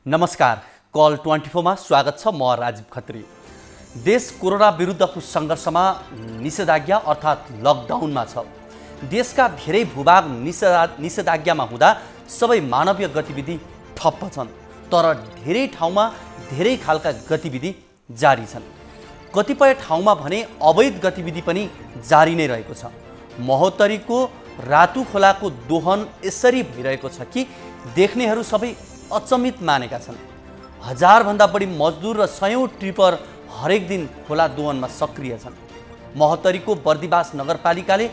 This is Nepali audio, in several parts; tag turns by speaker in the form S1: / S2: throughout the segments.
S1: नमस्कार, कल 24 मा स्वागत छ। म राजीव खत्री। देश कोरोना विरुद्धको सङ्घर्षमा निषेधाज्ञा अर्थात् लकडाउनमा छ। देशका धेरै भूभाग निषेधाज्ञामा हुँदा सबै मानवीय गतिविधि ठप्प छन्, तर धेरै ठाउँमा धेरै खालका गतिविधि जारी छन्। कतिपय ठाउँमा भने अवैध गतिविधि पनि जारी नै रहेको छ। महोत्तरीको रातु खोलाको दोहन यसरी भइरहेको छ कि देख्नेहरू सबै अचम्मित मानेका छन्। हजारभन्दा बढी मजदुर र सयौं ट्रिपर हरेक दिन खोला दोहनमा सक्रिय छन्। महोत्तरीको बर्दिवास नगरपालिकाले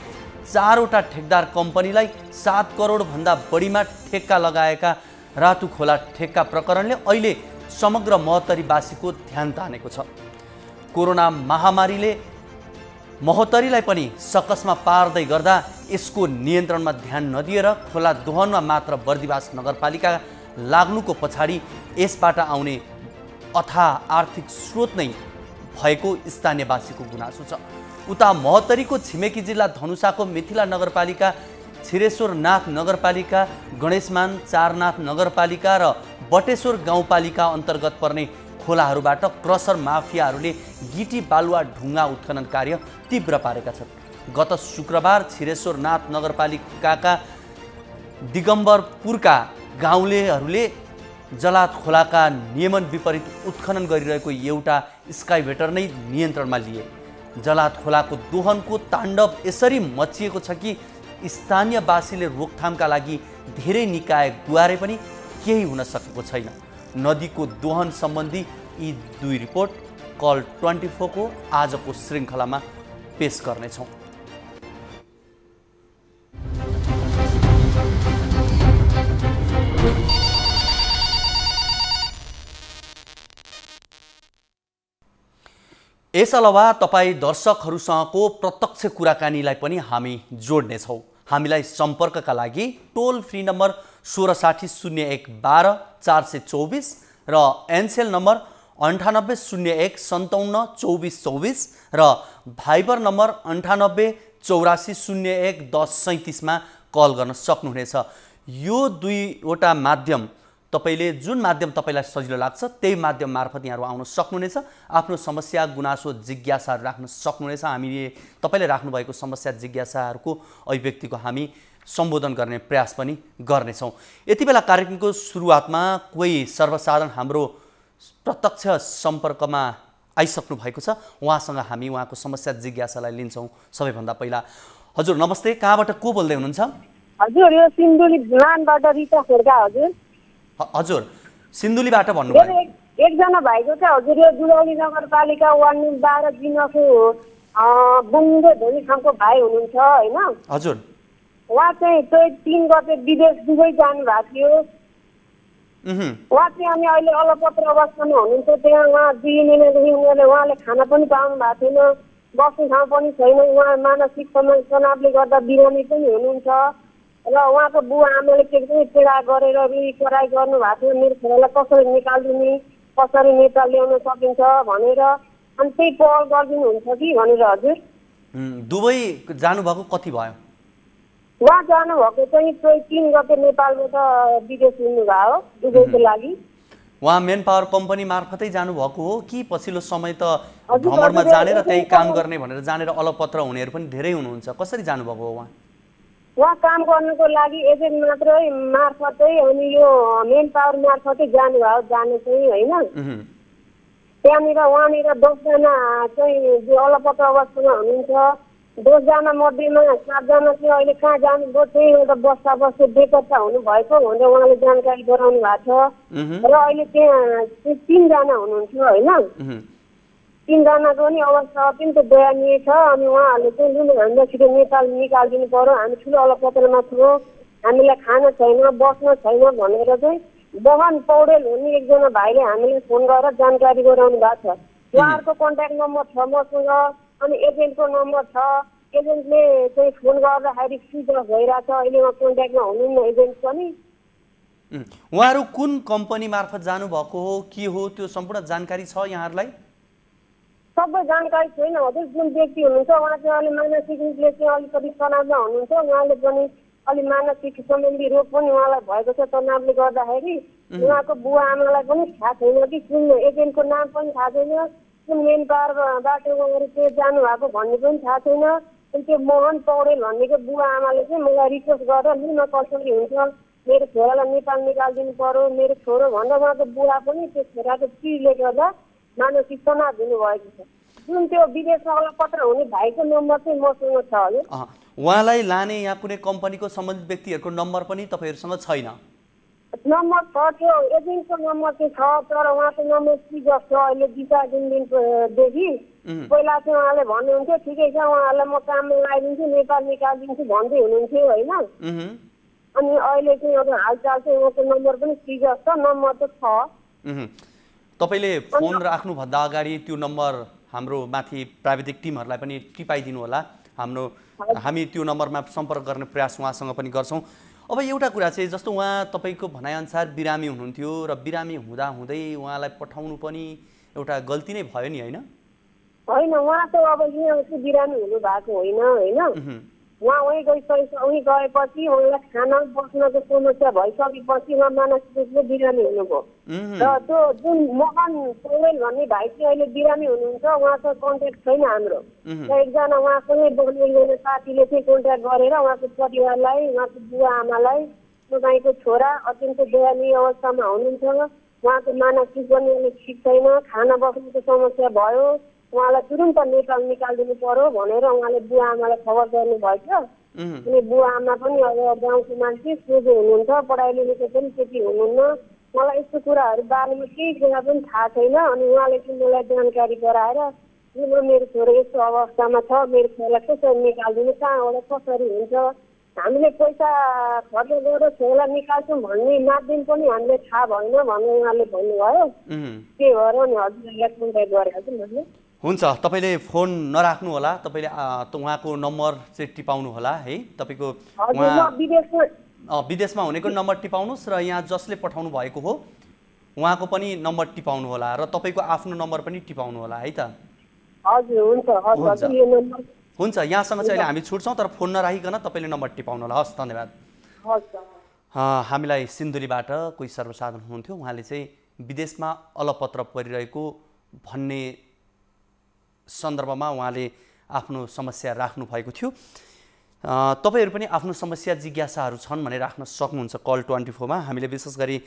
S1: 4वटा ठेकदार कम्पनीलाई 7 करोडभन्दा बढीमा ठेक्का लगाएका रातु खोला ठेक्का प्रकरणले अहिले समग्र महोत्तरीवासीको ध्यान तानेको छ। कोरोना महामारीले महोत्तरीलाई पनि सकसमा पार्दै गर्दा यसको नियन्त्रणमा ध्यान नदिएर खोला दोहनमा मात्र बर्दिवास नगरपालिका लाग्नुको पछाडि यसबाट आउने अथाह आर्थिक स्रोत नै भएको स्थानीयवासीको गुनासो छ। उता महोत्तरीको छिमेकी जिल्ला धनुषाको मिथिला नगरपालिका, छिरेश्वरनाथ नगरपालिका, गणेशमान चारनाथ नगरपालिका र बटेश्वर गाउँपालिका अन्तर्गत पर्ने खोलाहरूबाट क्रसर माफियाहरूले गिटी बालुवा ढुङ्गा उत्खनन कार्य तीव्र पारेका छन्। गत शुक्रबार छिरेश्वरनाथ नगरपालिकाका दिगम्बरपुरका गाउँलेहरूले जलात खोलाका नियमन विपरीत उत्खनन गरिरहेको एउटा स्काइभेटर नै नियन्त्रणमा लिए। जलात खोलाको दोहनको ताण्डव यसरी मचिएको छ कि स्थानीयवासीले रोकथामका लागि धेरै निकाय गुहारे पनि केही हुन सकेको छैन। नदीको दोहन सम्बन्धी यी दुई रिपोर्ट कल 24 को आजको श्रृङ्खलामा पेश गर्नेछौँ। यस अलावा तपाईँ दर्शकहरूसँगको प्रत्यक्ष कुराकानीलाई पनि हामी जोड्नेछौँ। हामीलाई सम्पर्कका लागि टोल फ्री नम्बर 1660 01 12 424 र एनसेल नम्बर 9801 57 24 24 र भाइबर नम्बर 98 84 01 10 37 मा कल गर्न सक्नुहुनेछ। यो दुईवटा माध्यम तपाईले जुन माध्यम तपाईलाई सजिलो लाग्छ त्यही माध्यम मार्फत यहाँहरू आउन सक्नुहुनेछ। आफ्नो समस्या गुनासो जिज्ञासाहरू राख्न सक्नुहुनेछ। हामीले तपाईले राख्नु भएको समस्या जिज्ञासाहरूको अभिव्यक्तिको हामी सम्बोधन गर्ने प्रयास पनि गर्नेछौँ। यति बेला कार्यक्रमको सुरुवातमा कोही सर्वसाधारण हाम्रो प्रत्यक्ष सम्पर्कमा आइसक्नु भएको छ। उहाँसँग हामी उहाँको समस्या जिज्ञासालाई लिन्छौँ। सबैभन्दा पहिला हजुर नमस्ते, कहाँबाट को बोल्दै हुनुहुन्छ?
S2: हजुर यो सिन्धुली मानबाट रिता खड्का।
S1: हजुर सिन्धुलीबाट भन्नुभयो।
S2: एकजना भाइको चाहिँ हजुर यो दुलौली नगरपालिका वार्ड नम्बर 12 जिल्लाको बुङ्गे धोनी खामको भाइ हुनुहुन्छ हैन?
S1: हजुर
S2: उहाँ चाहिँ 3 गते विदेश दुबई जानु भएको थियो। उहाँ चाहिँ अनि अहिले अलपत्र अवस्थामा हुनुहुन्छ। त्यहाँ उहाँ 2 महिनादेखि उहाँले खाना पनि पाउनु भएको छैन, बस्ने ठाउँ पनि छैन। उहाँ मानसिक तनावले गर्दा बिरामी पनि हुनुहुन्छ र उहाँको बुवा आमाले एकदमै पीडा गरेर कराई गर्नु भएको थियो। मेरो छोरालाई कसरी निकालिदिने, कसरी नेपाल ल्याउन सकिन्छ भनेर, अनि त्यही पहल गरिदिनुहुन्छ कि भनेर। हजुर
S1: दुबई जानुभएको कति भयो?
S2: उहाँ जानुभएको चाहिँ 3 गते नेपालबाट विदेश हुनुभयो दुबईको लागि।
S1: उहाँ मेन पावर कम्पनी मार्फतै जानुभएको हो कि पछिल्लो समय त भ्रमणमा जाने र त्यही काम गर्ने भनेर जानेर अलपत्र हुनेहरू पनि धेरै हुनुहुन्छ? कसरी जानुभएको हो?
S2: उहाँ काम गर्नुको लागि एजेन्ट मात्रै मार्फतै अनि यो मेन पावर मार्फतै जानुभयो जाने चाहिँ होइन। त्यहाँनिर उहाँनिर 10 जना चाहिँ जो अलपत्र अवस्थामा हुनुहुन्छ, 10 जना मध्येमा 7 जना चाहिँ अहिले कहाँ जानुभयो त्यही एउटा बस्दा बेपत्ता हुनुभएको भनेर उहाँले जानकारी गराउनु भएको छ। र अहिले त्यहाँ 3 जना हुनुहुन्छ होइन। 3 जनाको पनि अवस्था अत्यन्त दयनीय छ। अनि उहाँहरूले चाहिँ जुन हामीलाई छिटो नेपाल निकालिदिनु पर्यो, हामी ठुलो अलपत्रमा छौँ, हामीलाई खाना छैन, बस्न छैन भनेर चाहिँ बहन पौडेल हुने एकजना भाइले हामीलाई फोन गरेर जानकारी गराउनु भएको छ। उहाँहरूको कन्ट्याक्ट नम्बर छ मसँग, अनि एजेन्टको नम्बर छ। एजेन्टले चाहिँ फोन गर्दाखेरि स्विच अफ भइरहेछ, अहिले उहाँ कन्ट्याक्टमा हुनुहुन्न एजेन्ट पनि।
S1: उहाँहरू कुन कम्पनी मार्फत जानुभएको हो के हो त्यो सम्पूर्ण जानकारी छ यहाँहरूलाई?
S2: सबै जानकारी छैन हजुर। जुन व्यक्ति हुनुहुन्छ उहाँ चाहिँ अलि मानसिक रूपले चाहिँ अलिकति तनावमा हुनुहुन्छ। उहाँले पनि अलि मानसिक सम्बन्धी रोग पनि उहाँलाई भएको छ तनावले गर्दाखेरि। उहाँको बुवा आमालाई पनि थाहा छैन कि कुन एजेन्टको नाम पनि थाहा छैन, कुन मेन पावरबाट उहाँहरू त्यो जानुभएको भन्ने पनि थाहा छैन। अनि त्यो मोहन पौडेल भन्नेको बुवा आमाले चाहिँ मलाई रिक्वेस्ट गरेर नि न कसरी हुन्छ, मेरो छोरालाई नेपाल निकालिदिनु पर्यो, मेरो छोरो भन्दा उहाँको बुवा पनि त्यो छोराको चिजले गर्दा मानसिक तनाव दिनुभएको छ। जुन त्यो विदेशमा अलपत्र हुने भाइको नम्बर चाहिँ मसँग छ हजुर।
S1: उहाँलाई लाने यहाँ कुनै कम्पनीको सम्बन्धित व्यक्तिहरूको नम्बर पनि तपाईँहरूसँग छैन?
S2: नम्बर छ, त्यो एजेन्टको नम्बर चाहिँ छ, तर उहाँको नम्बर सिज छ अहिले 2-3 दिनदेखि। पहिला चाहिँ उहाँले भन्नुहुन्थ्यो ठिकै छ उहाँहरूलाई म काममा लगाइदिन्छु, नेपाल निकालिदिन्छु भन्दै हुनुहुन्थ्यो होइन। अनि अहिले चाहिँ अब हालचाल चाहिँ उहाँको नम्बर पनि सिज छ, नम्बर त छ।
S1: तपाईँले फोन राख्नुभन्दा अगाडि त्यो नम्बर हाम्रो माथि प्राविधिक टिमहरूलाई पनि टिपाइदिनु होला। हामी त्यो नम्बरमा सम्पर्क गर्ने प्रयास उहाँसँग पनि गर्छौँ। अब एउटा कुरा चाहिँ जस्तो उहाँ तपाईँको भनाइअनुसार बिरामी हुनुहुन्थ्यो र बिरामी हुँदाहुँदै उहाँलाई पठाउनु पनि एउटा गल्ती नै भयो नि होइन?
S2: होइन, उहाँ त अब यहाँ बिरामी हुनु भएको होइन। उहाँ उहीँ गएपछि उहाँलाई खाना बस्नको समस्या भइसकेपछि उहाँ मानसिक रूपले बिरामी हुनुभयो। र त्यो जुन मोहन पौडेल भन्ने भाइ चाहिँ अहिले बिरामी हुनुहुन्छ, उहाँको कन्ट्याक्ट छैन हाम्रो। र एकजना उहाँसँगै बस्ने एकजना साथीले चाहिँ कन्ट्याक्ट गरेर उहाँको परिवारलाई, उहाँको बुवा आमालाई तपाईँको छोरा अत्यन्त दयनीय अवस्थामा हुनुहुन्छ, उहाँको मानसिक पनि अलिक ठिक छैन, खाना बस्नुको समस्या भयो, उहाँलाई तुरुन्त नेपाल निकालिदिनु पर्यो भनेर उहाँले बुवा आमालाई खबर गर्नुभएछ। अनि बुवा आमा पनि अब गाउँको मान्छे सोझो हुनुहुन्छ, पढाइ लेखेको पनि त्यति हुनुहुन्न। मलाई यस्तो कुराहरू बारेमा केही कुरा पनि थाहा छैन। अनि उहाँले चाहिँ मलाई जानकारी गराएर मेरो छोरो यस्तो अवस्थामा छ, मेरो छोरालाई कसरी निकालिदिनु, कहाँबाट कसरी हुन्छ, हामीले पैसा खर्च गरेर छोरालाई निकाल्छौँ भन्ने माध्यम पनि हामीले थाहा भएन भनेर उहाँले भन्नुभयो। त्यही भएर नि हजुरलाई कन्ट्याक्ट गरेको छु मैले।
S1: हुन्छ, तपाईँले फोन नराख्नु होला, तपाईँले उहाँको नम्बर चाहिँ टिपाउनु होला है। तपाईँको विदेशमा हुनेको नम्बर टिपाउनुहोस् र यहाँ जसले पठाउनु भएको हो उहाँको पनि नम्बर टिपाउनु होला र तपाईँको आफ्नो नम्बर पनि टिपाउनु होला है त।
S2: हजुर हुन्छ।
S1: हुन्छ, यहाँसँग चाहिँ अहिले हामी छुट्छौँ, तर फोन नराखिकन तपाईँले नम्बर टिपाउनु होला। हस्, धन्यवाद। हामीलाई सिन्धुलीबाट कोही सर्वसाधारण हुनुहुन्थ्यो, उहाँले चाहिँ विदेशमा अलपत्र परिरहेको भन्ने सन्दर्भमा उहाँले आफ्नो समस्या राख्नु भएको थियो। तपाईँहरू पनि आफ्नो समस्या जिज्ञासाहरू छन् भने राख्न सक्नुहुन्छ कल 24मा। हामीले विशेष गरी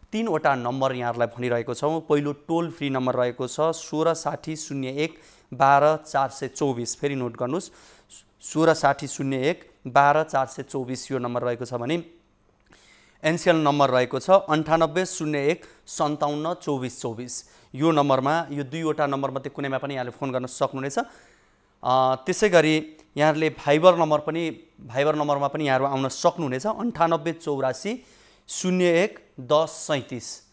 S1: 3वटा नम्बर यहाँहरूलाई भनिरहेको छौँ। पहिलो टोल फ्री नम्बर रहेको छ 16600112 फेरि नोट गर्नुहोस्, 16600112 यो नम्बर रहेको छ भने एनसिएल नम्बर रहेको छ 9801572424। यो नम्बरमा, यो 2वटा नम्बर मध्ये कुनैमा पनि यहाँले फोन गर्न सक्नुहुनेछ। त्यसै गरी यहाँहरूले भाइबर नम्बरमा पनि यहाँहरू आउन सक्नुहुनेछ 9884011037।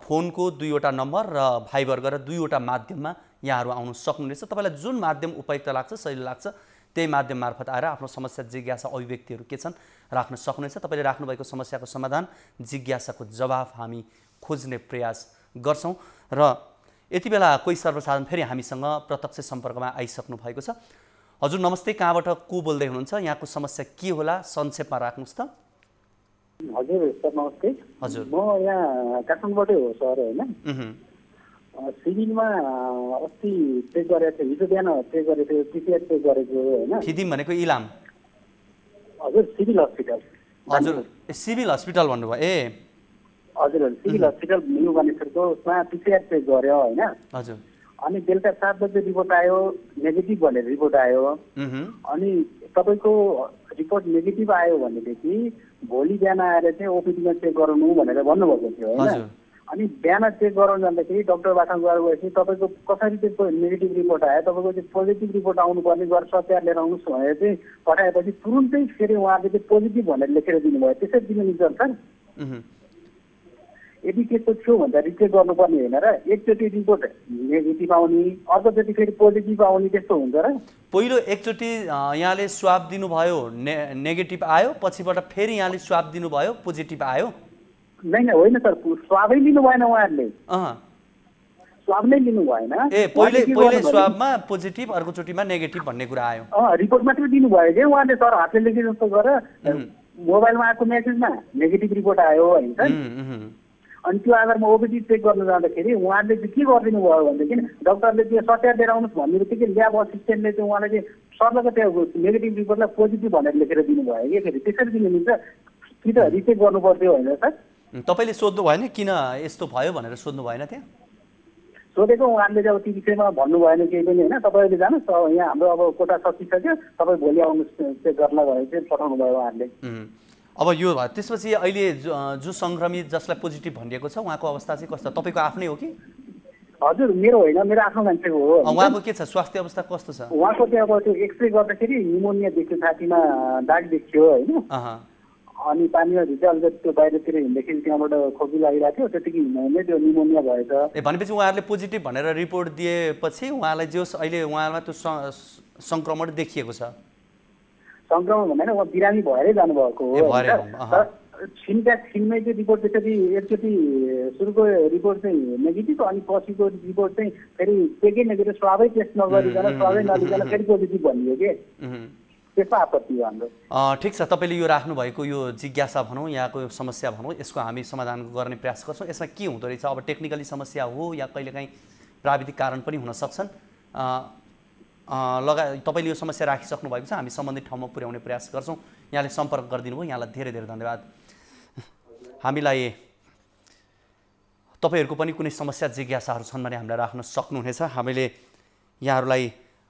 S1: फोनको 2वटा नम्बर र भाइबर गरेर 2वटा माध्यममा यहाँहरू आउन सक्नुहुनेछ। तपाईँलाई जुन माध्यम उपयुक्त लाग्छ, सजिलो लाग्छ, त्यही माध्यम मार्फत आएर आफ्नो समस्या जिज्ञासा अभिव्यक्तिहरू के छन् राख्न सक्नुहुनेछ। तपाईँले राख्नुभएको समस्याको समाधान, जिज्ञासाको जवाफ हामी खोज्ने प्रयास गर्छौँ। र यति बेला कोही सर्वसाधारण फेरि हामीसँग प्रत्यक्ष सम्पर्कमा आइसक्नु भएको छ। हजुर नमस्ते, कहाँबाट को बोल्दै हुनुहुन्छ, यहाँको समस्या के होला, संक्षेपमा राख्नुहोस् त।
S3: हजुर सर नमस्ते।
S1: हजुर,
S3: म यहाँ काठमाडौँबाटै हो सर होइन। सिभिलमा अस्ति चेक गरेको थियो, हिजो बिहान चेक गरेको थियो, पिसिआर चेक गरेको होइन।
S1: फिदिम भनेको इलाम?
S3: हजुर सिभिल हस्पिटल।
S1: हजुर सिभिल हस्पिटल भन्नुभयो? ए
S3: हजुर सिभिल हस्पिटल न्यू गणेशको उसमा पिसिआर चेक गर्यो होइन।
S1: हजुर।
S3: अनि बेलुका 7 बजे रिपोर्ट आयो, नेगेटिभ भनेर रिपोर्ट आयो। अनि तपाईँको रिपोर्ट नेगेटिभ आयो भनेदेखि भोलि बिहान आएर चाहिँ ओपिडीमा चेक गराउनु भनेर भन्नुभएको थियो होइन। अनि बिहान चेक गराउनु जाँदाखेरि डक्टरबाट गएपछि तपाईँको कसरी चाहिँ नेगेटिभ रिपोर्ट आयो, तपाईँको चाहिँ पोजिटिभ रिपोर्ट आउनुपर्ने गरेर सच्याएर लिएर आउनुहोस् भनेर चाहिँ पठाएपछि तुरुन्तै फेरि उहाँले चाहिँ पोजिटिभ भनेर लेखेर दिनुभयो। त्यसै दिनु मिल्छ सर? यदि त्यस्तो थियो भने त रिचेक गर्नुपर्ने होइन र? एकचोटि रिपोर्ट नेगेटिभ आउने, अर्कोचोटि फेरि पोजिटिभ आउने, त्यस्तो हुन्छ र?
S1: पहिलो एकचोटि यहाँले स्वाब दिनुभयो, नेगेटिभ आयो, पछिबाट फेरि यहाँले स्वाब दिनुभयो, पोजिटिभ आयो?
S3: होइन सर, स्वाबै लिनु भएन उहाँहरूले। स्वाब नै लिनु भएन।
S1: ए पहिले स्वाबमा पोजिटिभ, अर्कोचोटिमा नेगेटिभ भन्ने कुरा आयो?
S3: रिपोर्ट मात्रै दिनुभयो कि उहाँले सर हातले लेखे जस्तो गरेर मोबाइलमा आएको मेसेजमा नेगेटिभ रिपोर्ट आयो होइन। अनि त्यो आधारमा ओपिडी चेक गर्न जाँदाखेरि उहाँले चाहिँ के गरिदिनु भयो भनेदेखि डक्टरले त्यो सत्याएर आउनुहोस् भन्ने बित्तिकै ल्याब असिस्टेन्टले चाहिँ उहाँलाई चाहिँ सर्लको त्यो नेगेटिभ रिपोर्टलाई पोजिटिभ भनेर लेखेर दिनुभयो कि फेरि त्यसरी दिनु मिल्छ कि त रिचेक गर्नु पर्थ्यो होइन सर?
S1: तपाईँले सोध्नु भएन किन यस्तो भयो भनेर सोध्नु भएन त्यहाँ?
S3: सोधेको उहाँले चाहिँ अब त्यो विषयमा भन्नु भएन केही पनि होइन। तपाईँले जानुहोस् यहाँ हाम्रो अब कोटा सकिसक्यो, तपाईँ भोलि आउनुहोस् चेक गर्न भयो चाहिँ पठाउनु भयो उहाँहरूले।
S1: अब यो त्यसपछि अहिले जो सङ्क्रमित जसलाई पोजिटिभ भनिएको छ उहाँको अवस्था चाहिँ कस्तो? तपाईँको आफ्नै हो कि?
S3: हजुर मेरो होइन, मेरो आफ्नो मान्छेको हो।
S1: उहाँको के छ स्वास्थ्य अवस्था कस्तो छ?
S3: उहाँको चाहिँ अब त्यो एक्सरे गर्दाखेरि निमोनिया देखियो, छातीमा दाग देखियो होइन। अनि पानीमा भित्र अलिकति त्यो बाहिरतिर हिँड्दाखेरि त्यहाँबाट खोकी लागिरहेको थियो, त्यतिकै हिँड्दा त्यो निमोनिया भएछ।
S1: भनेपछि उहाँहरूले पोजिटिभ भनेर रिपोर्ट दिएपछि उहाँलाई जो अहिले उहाँमा त्यो सङ्क्रमण देखिएको छ?
S3: सङ्क्रमण भन्दैन, उहाँ बिरामी भएरै जानुभएको हो। छिनका छिनमै चाहिँ रिपोर्ट त्यसरी एकचोटि सुरुको रिपोर्ट चाहिँ नेगेटिभ, अनि पछिको रिपोर्ट चाहिँ फेरि केही नेगेटिभ, स्वाबै टेस्ट नगरिकन स्वाबै नलिकन फेरि पोजिटिभ भनियो कि त्यसमा आपत्ति हो हाम्रो।
S1: ठिक छ, तपाईँले यो राख्नुभएको यो जिज्ञासा भनौँ, यहाँको समस्या भनौँ, यसको हामी समाधान गर्ने प्रयास गर्छौँ। यसमा के हुँदो रहेछ? अब टेक्निकली समस्या हो या कहिलेकाहीँ प्राविधिक कारण पनि हुन सक्छन्। तपाईँले यो समस्या राखिसक्नु भएको छ, हामी सम्बन्धित ठाउँमा पुर्याउने प्रयास गर्छौँ। यहाँले सम्पर्क गरिदिनु भयो, यहाँलाई धेरै धेरै धन्यवाद। हामीलाई तपाईँहरूको पनि कुनै समस्या जिज्ञासाहरू छन् भने हामीलाई राख्न सक्नुहुनेछ। हामीले यहाँहरूलाई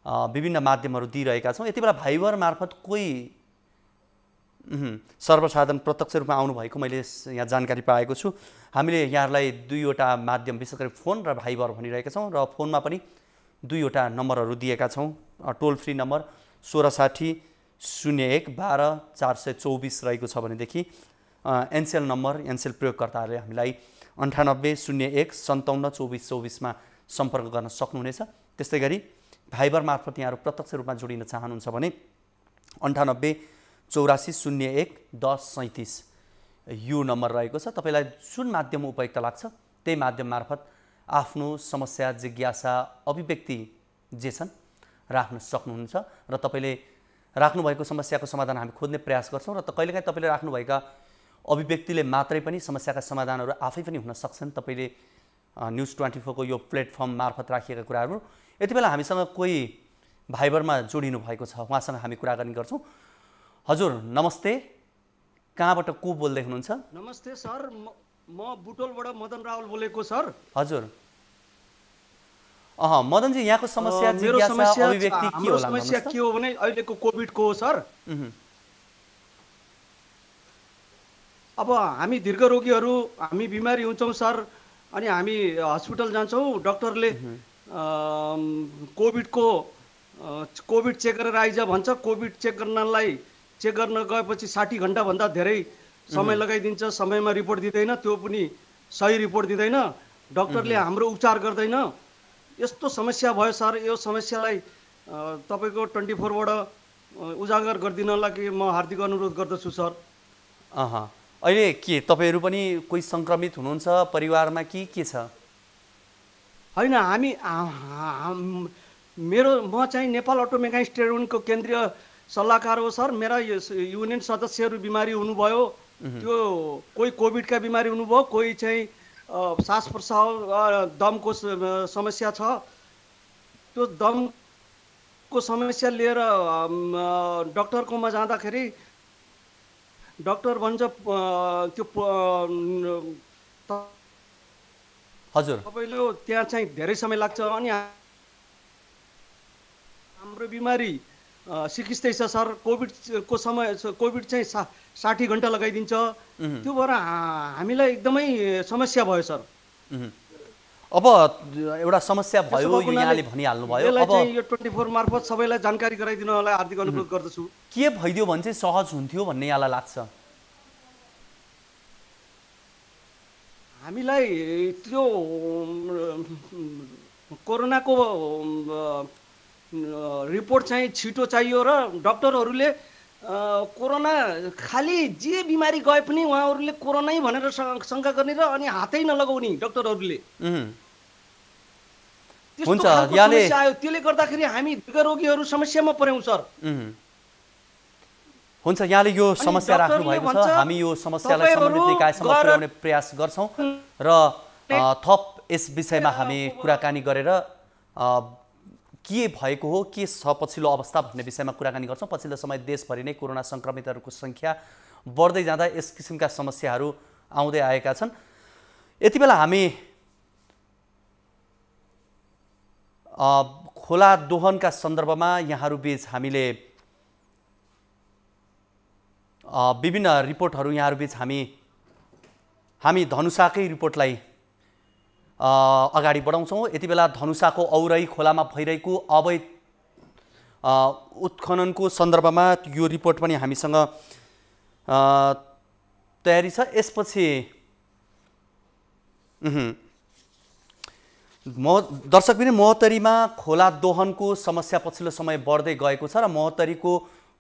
S1: विभिन्न माध्यमहरू दिइरहेका छौँ। यति बेला भाइबर मार्फत कोही सर्वसाधारण प्रत्यक्ष रूपमा आउनुभएको मैले यहाँ जानकारी पाएको छु। हामीले यहाँहरूलाई दुईवटा माध्यम विशेष गरी फोन र भाइबर भनिरहेका छौँ र फोनमा पनि दुईवटा नम्बरहरू दिएका छौँ। टोल फ्री नम्बर 1660 01 12 424 रहेको छ भनेदेखि एनसेल नम्बर एनसेल प्रयोगकर्ताहरूले हामीलाई 9801 57 24 24मा सम्पर्क गर्न सक्नुहुनेछ। त्यस्तै गरी भाइबर मार्फत यहाँहरू प्रत्यक्ष रूपमा जोडिन चाहनुहुन्छ भने 98 84 01 10 37 यो नम्बर रहेको छ। तपाईँलाई जुन माध्यम उपयुक्त लाग्छ त्यही माध्यम मार्फत आफ्नो समस्या जिज्ञासा अभिव्यक्ति जे छन् राख्न सक्नुहुन्छ र तपाईँले राख्नुभएको समस्याको समाधान हामी खोज्ने प्रयास गर्छौँ। र कहिलेकाहीँ तपाईँले राख्नुभएका अभिव्यक्तिले मात्रै पनि समस्याका समाधानहरू आफै पनि हुन सक्छन्। तपाईँले न्युज 24 को यो प्लेटफर्म मार्फत राखिएका कुराहरू यति बेला हामीसँग कोही भाइबरमा जोडिनु भएको छ, उहाँसँग हामी कुराकानी गर्छौँ। हजुर नमस्ते, कहाँबाट को बोल्दै हुनुहुन्छ?
S4: नमस्ते सर, म बुटोलबाट मदन रावल बोलेको सर।
S1: हजुर मदनजी, यहाँको समस्या जिज्ञासा अभिव्यक्ति के होला?
S4: समस्या के हो भने अहिलेको कोभिडको हो सर। अब हामी दीर्घ रोगीहरू हामी बिमारी हुन्छौँ सर, अनि हामी हस्पिटल जान्छौँ, डक्टरले कोभिड चेक गरेर आइज भन्छ। कोभिड चेक गर्न गएपछि 60 घन्टाभन्दा धेरै समय लगाइदिन्छ, समयमा रिपोर्ट दिँदैन, त्यो पनि सही रिपोर्ट दिँदैन, डक्टरले हाम्रो उपचार गर्दैन। यस्तो समस्या भयो सर। यो समस्यालाई तपाईँको 24बाट उजागर गरिदिनलाई म हार्दिक अनुरोध गर्दछु सर।
S1: अहिले के तपाईँहरू पनि कोही सङ्क्रमित हुनुहुन्छ परिवारमा कि के छ?
S4: होइन, म चाहिँ नेपाल अटो मेकानिक्स ट्रेड युनियनको केन्द्रीय सल्लाहकार हो सर। मेरा युनियन सदस्यहरू बिमारी हुनुभयो, त्यो कोही कोभिडका बिमारी हुनुभयो, कोही चाहिँ सास प्रश्वास दमको समस्या छ। त्यो दमको समस्या लिएर डक्टरकोमा जाँदाखेरि डक्टर भन्छ त्यो
S1: हजुर
S4: तपाईँले त्यहाँ चाहिँ धेरै समय लाग्छ, अनि हाम्रो बिमारी सिकिँदैछ सर। कोभिडको समय कोभिड चाहिँ 60 घन्टा लगाइदिन्छ, त्यो भएर हामीलाई एकदमै समस्या भयो सर।
S1: अब एउटा समस्या भयो यो यहाँले भनिहाल्नु भयो।
S4: अब यो 24 मार्फत सबैलाई जानकारी गराइदिनलाई हार्दिक अनुरोध गर्दछु।
S1: के भइदियो भने चाहिँ सहज हुन्थ्यो भन्ने यहाँलाई लाग्छ?
S4: हामीलाई त्यो कोरोनाको रिपोर्ट चाहिँ छिटो चाहियो र डक्टरहरूले कोरोना खाली जे बिमारी गए पनि उहाँहरूले कोरोनै भनेर शङ्का गर्ने र अनि हातै नलगाउने डक्टरहरूले।
S1: हुन्छ, यहाँले
S4: त्यसले गर्दाखेरि हामी दीर्घ रोगीहरू समस्यामा पर्यौँ सर।
S1: हुन्छ, यहाँले यो समस्या राख्नु भएको छ, हामी यो समस्यालाई सम्बन्धित निकायसम्म पुर्याउने प्रयास गर्छौँ र थप यस विषयमा हामी कुराकानी गरेर के भएको हो, के छ पछिल्लो अवस्था भन्ने विषयमा कुराकानी गर्छौँ। पछिल्लो समय देशभरि नै कोरोना संक्रमितहरूको सङ्ख्या बढ्दै जाँदा यस किसिमका समस्याहरू आउँदै आएका छन्। यति बेला हामी खोला दोहनका सन्दर्भमा यहाँहरू बीच हामीले विभिन्न रिपोर्टहरू यहाँहरू बीच हामी धनुषाकै रिपोर्टलाई अगाडि बढाउँछौँ। यति बेला धनुषाको औरै खोलामा भइरहेको अवैध उत्खननको सन्दर्भमा यो रिपोर्ट पनि हामीसँग तयारी छ। यसपछि दर्शकबिन महोत्तरीमा खोला दोहनको समस्या पछिल्लो समय बढ्दै गएको छ र महोत्तरीको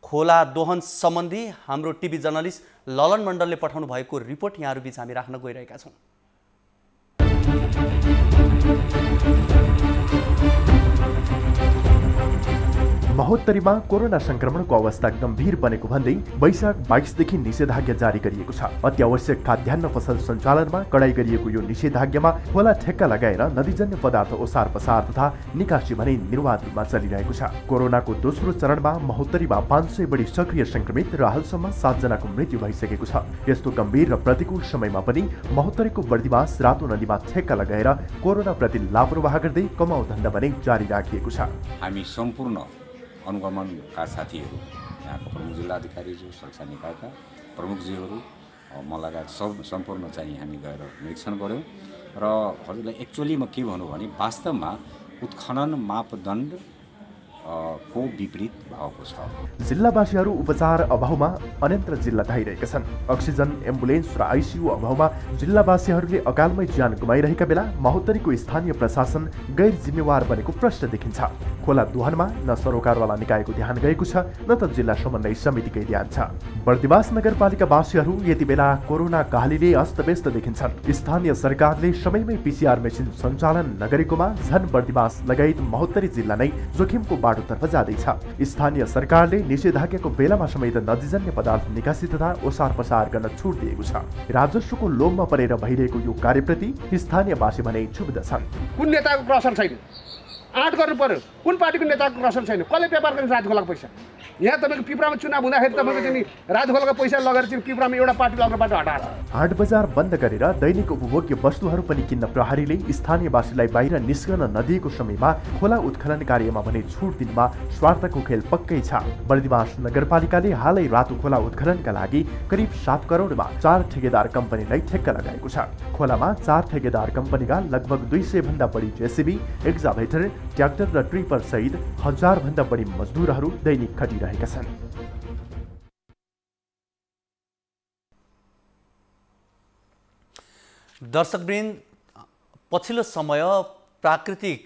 S1: खोला दोहन सम्बन्धी हाम्रो टिभी जर्नलिस्ट ललन मण्डलले पठाउनु भएको रिपोर्ट यहाँहरू बीच हामी राख्न गइरहेका छौँ।
S5: महोत्तरीमा कोरोना संक्रमणको अवस्था गम्भीर बनेको भन्दै वैशाख 22 देखि निषेधाज्ञा जारी गरिएको छ। अत्यावश्यक खाद्यान्न पसल सञ्चालनमा कडाई गरिएको यो निषेधाज्ञामा खोला ठेक्का लगाएर नदीजन्य पदार्थ ओसार पसार तथा निकासी भने निर्वाध रूपमा चलिरहेको छ। कोरोनाको दोस्रो चरणमा महोत्तरीमा 500 बढी सक्रिय संक्रमित र हालसम्म 7 जनाको मृत्यु भइसकेको छ। यस्तो गम्भीर र प्रतिकूल समयमा पनि महोत्तरीको बर्दिवास रातो नदीमा ठेक्का लगाएर कोरोना प्रति लापरवाह गर्दै कमाउ धन्दा भने जारी राखिएको छ।
S6: हामी सम्पूर्ण अनुगमनका साथीहरू, यहाँको प्रमुख जिल्लाधिकारीज्यू, सुरक्षा निकायका प्रमुखज्यूहरू लगायत सम्पूर्ण चाहिँ हामी गएर निरीक्षण गऱ्यौँ र हजुरलाई एक्चुअलीमा के भनौँ भने वास्तवमा उत्खनन मापदण्ड को विपरीत भएको छ।
S5: जिल्लावासीहरू उपचार अभावमा अन्यत्र जिल्ला धाइरहेका छन्। अक्सिजन, एम्बुलेन्स र आइसियु अभावमा जिल्लावासीहरूले अकालमै ज्यान गुमाइरहेका बेला महोत्तरीको स्थानीय प्रशासन गैर जिम्मेवार बनेको प्रश्न देखिन्छ। खोला दोहनमा न सरोकारवाला निकायको ध्यान गएको छ न त जिल्ला समन्वय समितिकै ध्यान छ। बर्दिवास नगरपालिकावासीहरू यति बेला कोरोना कालीले अस्तव्यस्त देखिन्छन्। स्थानीय सरकारले समयमै PCR मेसिन सञ्चालन नगरेकोमा झन बर्दिवास लगायत महोत्तरी जिल्ला नै जोखिमको बाटोतर्फ जाँदैछ। स्थानीय सरकारले निषेधाज्ञाको बेलामा समेत नदीजन्य पदार्थ निकासी तथा ओसार पसार गर्न छुट दिएको छ। राजस्वको लोभमा परेर भइरहेको यो कार्यप्रति स्थानीयवासी भने क्षुब्ध छन्।
S7: कुन नेताको क्रसन छैन, आँट गर्नु पर्यो। कुन पार्टीको नेताको क्रसन छैन, कसले व्यापार गर्ने राजखोलाको पैसा? यहाँ तपाईँको पिपरामा चुनाव हुँदाखेरि तपाईँको चाहिँ राजखोलाको पैसा लगेर चाहिँ पिपरामा एउटा पार्टी अर्को पार्टी हटाएर
S5: हाट बजार बन्द गरेर दैनिक उपभोग्य वस्तुहरू पनि किन्न प्रहरीले स्थानीयवासीलाई बाहिर निस्कन नदिएको समयमा खोला उत्खनन कार्यमा भने छुट दिनुमा स्वार्थको खेल पक्कै छ। बर्दिवास नगरपालिकाले हालै रातो खोला उत्खननका लागि करिब 7 करोडमा 4 ठेकेदार कम्पनीलाई ठेक्का लगाएको छ। खोलामा 4 ठेकेदार कम्पनीका लगभग 200 भन्दा बढी जेसीबी, एक्जाभेटर, ट्र्याक्टर र ट्रिपर सहित 1000 भन्दा बढी मजदुरहरू दैनिक खटिरहेका छन्।
S1: दर्शकवृन्द, पछिल्लो समय प्राकृतिक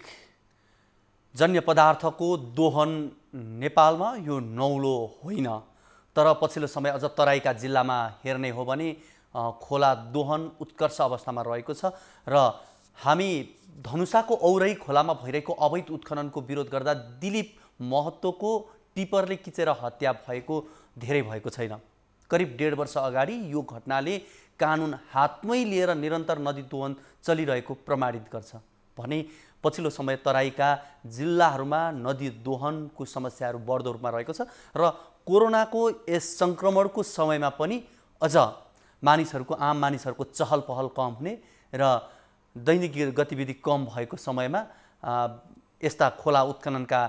S1: जन्य पदार्थको दोहन नेपालमा यो नौलो होइन, तर पछिल्लो समय अझ तराईका जिल्लामा हेर्ने हो भने खोला दोहन उत्कर्ष अवस्थामा रहेको छ र हामी धनुषाको औरै खोलामा भइरहेको अवैध उत्खननको विरोध गर्दा दिलीप महतोको टिपरले किचेर हत्या भएको धेरै भएको छैन। करिब 1.5 वर्ष अगाडि यो घटनाले कानुन हातमै लिएर निरन्तर नदी दोहन चलिरहेको प्रमाणित गर्छ भने पछिल्लो समय तराईका जिल्लाहरूमा नदी दोहनको समस्याहरू बढ्दो रूपमा रहेको छ र कोरोनाको यस सङ्क्रमणको समयमा पनि अझ आम मानिसहरूको चहल पहल कम हुने र दैनिक गतिविधि कम भएको समयमा यस्ता खोला उत्खननका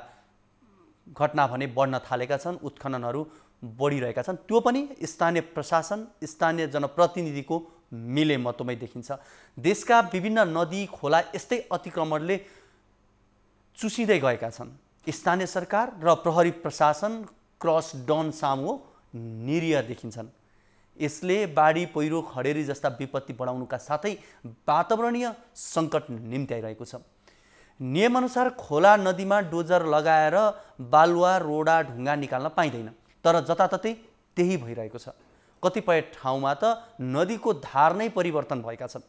S1: घटना भने बढ्न थालेका छन्, उत्खननहरू बढिरहेका छन्। त्यो पनि स्थानीय प्रशासन, स्थानीय जनप्रतिनिधिको मिले मतोमै देखिन्छ। देशका विभिन्न नदी खोला यस्तै अतिक्रमणले चुसिँदै गएका छन्। स्थानीय सरकार र प्रहरी प्रशासन क्रस डन सामु निरीह देखिन्छन्। यसले बाढी, पहिरो, खडेरी जस्ता विपत्ति बढाउनुका साथै वातावरणीय सङ्कट निम्त्याइरहेको छ। नियमअनुसार खोला नदीमा डोजर लगाएर बालुवा, रोडा, ढुङ्गा निकाल्न पाइँदैन, तर जताततै त्यही भइरहेको छ। कतिपय ठाउँमा त नदीको धार नै परिवर्तन भएका छन्,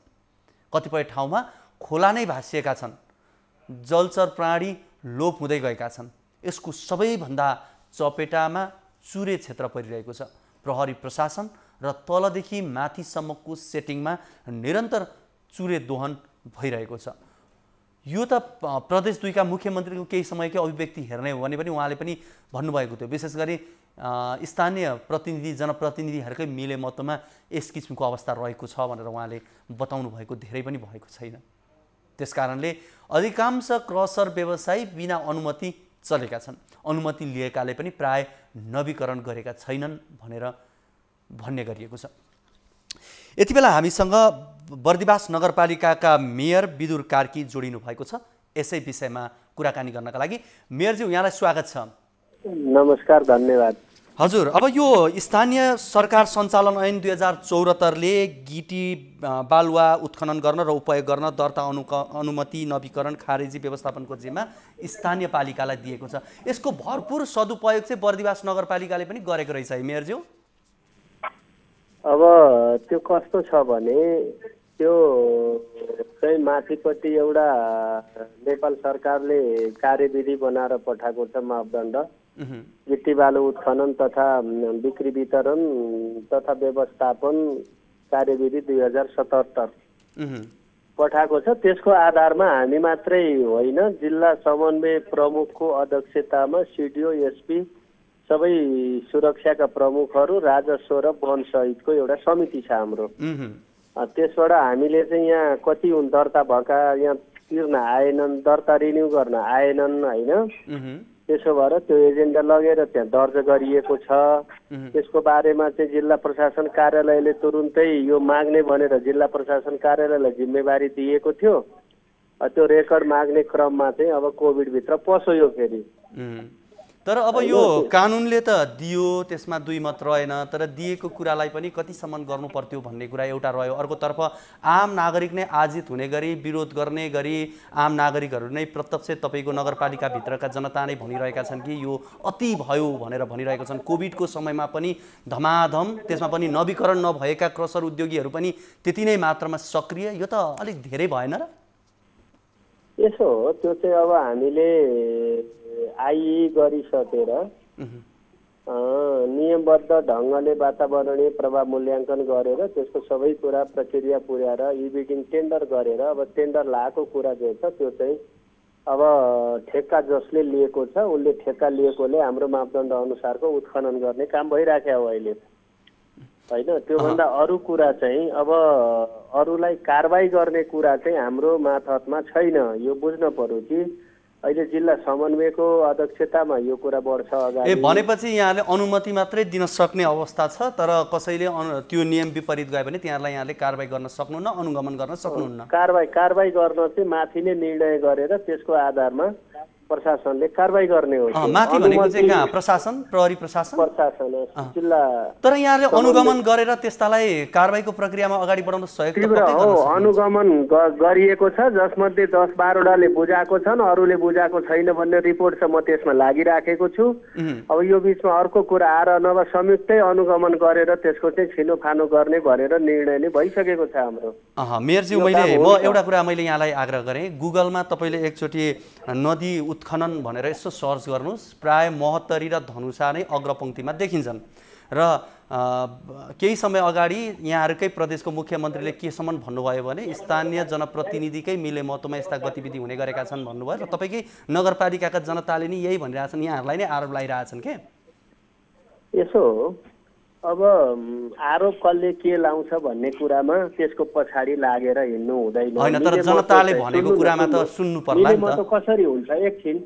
S1: कतिपय ठाउँमा खोला नै भासिएका छन्, जलचर प्राणी लोप हुँदै गएका छन्। यसको सबैभन्दा चपेटामा चुरे क्षेत्र परिरहेको छ। प्रहरी प्रशासन र तलदेखि माथिसम्मको सेटिङमा निरन्तर चुरे दोहन भइरहेको छ। यो त प्रदेश 2 का मुख्यमन्त्रीको केही समयकै अभिव्यक्ति हेर्ने हो भने पनि उहाँले पनि भन्नुभएको थियो, विशेष गरी स्थानीय प्रतिनिधि जनप्रतिनिधिहरूकै मिलेमतोमा यस किसिमको अवस्था रहेको छ भनेर उहाँले बताउनु भएको धेरै पनि भएको छैन। त्यसकारणले अधिकांश क्रसर व्यवसायी बिना अनुमति चलेका छन्। अनुमति लिएकाले पनि प्राय नवीकरण गरेका छैनन् भनेर भन्ने गरिएको छ। यति बेला हामीसँग बर्दिवास नगरपालिकाका मेयर विदुर कार्की जोडिनु भएको छ। यसै विषयमा कुराकानी गर्नका लागि मेयरज्यू यहाँलाई स्वागत छ।
S8: नमस्कार, धन्यवाद।
S1: हजुर, अब यो स्थानीय सरकार सञ्चालन ऐन 2074ले गिटी बालुवा उत्खनन गर्न र उपयोग गर्न दर्ता अनुमति नवीकरण खारेजी व्यवस्थापनको जिम्मा स्थानीय पालिकालाई दिएको छ। यसको भरपूर सदुपयोग चाहिँ बर्दिवास नगरपालिकाले पनि गरेको रहेछ है मेयरज्यू।
S8: अब त्यो कस्तो छ भने त्यो चाहिँ माथिपट्टि एउटा नेपाल सरकारले कार्यविधि बनाएर पठाएको छ, मापदण्ड गिट्टी बालु उत्खनन तथा बिक्री वितरण तथा व्यवस्थापन कार्यविधि 2077 पठाएको छ। त्यसको आधारमा हामी मात्रै होइन, जिल्ला समन्वय प्रमुखको अध्यक्षतामा सिडिओ एसपी सबै सुरक्षाका प्रमुखहरू राजस्व र वन सहितको एउटा समिति छ हाम्रो। त्यसबाट हामीले चाहिँ यहाँ कति दर्ता भएका यहाँ तिर्न आएनन्, दर्ता रिन्यू गर्न आएनन् होइन, त्यसो भएर त्यो एजेन्डा लगेर त्यहाँ दर्ज गरिएको छ। त्यसको बारेमा चाहिँ जिल्ला प्रशासन कार्यालयले तुरुन्तै यो माग्ने भनेर जिल्ला प्रशासन कार्यालयलाई जिम्मेवारी दिएको थियो। त्यो रेकर्ड माग्ने क्रममा चाहिँ अब कोभिडभित्र पस्यो यो फेरि।
S1: तर अब यो कानुनले त दियो, त्यसमा दुई मत रहेन, तर दिएको कुरालाई पनि कतिसम्म गर्नु पर्थ्यो भन्ने कुरा एउटा रह्यो। अर्कोतर्फ आम नागरिक नै आजित हुने गरी विरोध गर्ने गरी आम नागरिकहरू नै प्रत्यक्ष तपाईँको नगरपालिकाभित्रका जनता नै भनिरहेका छन् कि यो अति भयो भनेर भनिरहेका छन्। कोभिडको समयमा पनि धमाधम, त्यसमा पनि नवीकरण नभएका क्रसर उद्योगीहरू पनि त्यति नै मात्रामा सक्रिय। यो त अलिक धेरै भएन र?
S8: यसो हो, त्यो चाहिँ अब हामीले आइ गरिसकेर नियमबद्ध ढङ्गले वातावरणीय प्रभाव मूल्याङ्कन गरेर त्यसको सबै कुरा प्रक्रिया पुर्याएर इबिडिङ टेन्डर गरेर अब टेन्डर लागेको कुरा जो छ त्यो चाहिँ अब ठेक्का जसले लिएको छ उसले ठेक्का लिएकोले हाम्रो मापदण्ड अनुसारको उत्खनन गर्ने काम भइराख्यो हो अहिले होइन। त्योभन्दा अरू कुरा चाहिँ अब अरूलाई कारबाही गर्ने कुरा चाहिँ हाम्रो मातहतमा छैन। यो बुझ्न पर्यो कि अहिले जिल्ला समन्वयको अध्यक्षतामा यो कुरा बढ्छ अगाडि।
S1: भनेपछि यहाँले अनुमति मात्रै दिन सक्ने अवस्था छ, तर कसैले त्यो नियम विपरीत गयो भने त्यहाँलाई यहाँले कारबाही गर्न सक्नुहुन्न, अनुगमन गर्न सक्नुहुन्न।
S8: कारबाही गर्न चाहिँ माथि नै निर्णय गरेर त्यसको आधारमा प्रशासनले कारबाही गर्ने हो।
S1: माथि भनेको चाहिँ कहाँ? प्रशासन, प्रहरी प्रशासन
S8: जिल्ला।
S1: तर यहाँले अनुगमन गरेर त्यस्तालाई कारबाहीको प्रक्रियामा अगाडि बढाउन सहयोग
S8: हो। अनुगमन गरिएको छ, जसमध्ये 10-12वटाले बुझाएको छन्, अरूले बुझाएको छैन भन्ने रिपोर्ट छ। म त्यसमा लागिराखेको छु। अब यो बिचमा अर्को कुरा आएर नभए संयुक्तै अनुगमन गरेर त्यसको चाहिँ छिनोफानो गर्ने भनेर निर्णय नै भइसकेको छ हाम्रो।
S1: मेयरज्यू, म एउटा कुरा मैले यहाँलाई आग्रह गरेँ, गुगलमा तपाईँले एकचोटि नदी उत्खनन भनेर यसो सर्च गर्नुहोस्, प्राय महोत्तरी र धनुषा नै अग्रपङ्क्तिमा देखिन्छन्। र केही समय अगाडि यहाँहरूकै प्रदेशको मुख्यमन्त्रीले केसम्म भन्नुभयो भने स्थानीय जनप्रतिनिधिकै मिलेमतोमा यस्ता गतिविधि हुने गरेका छन् भन्नुभयो र तपाईँकै नगरपालिकाका जनताले नै यही भनिरहेछन्, यहाँहरूलाई नै आरोप लगाइरहेछन् के?
S8: यसो अब आरोप कसले के लाउँछ भन्ने कुरामा त्यसको पछाडि लागेर हिँड्नु हुँदैन
S1: हैन। तर जनताले भनेको कुरामा त सुन्नु पर्ला नि त।
S8: कसरी हुन्छ एकछिन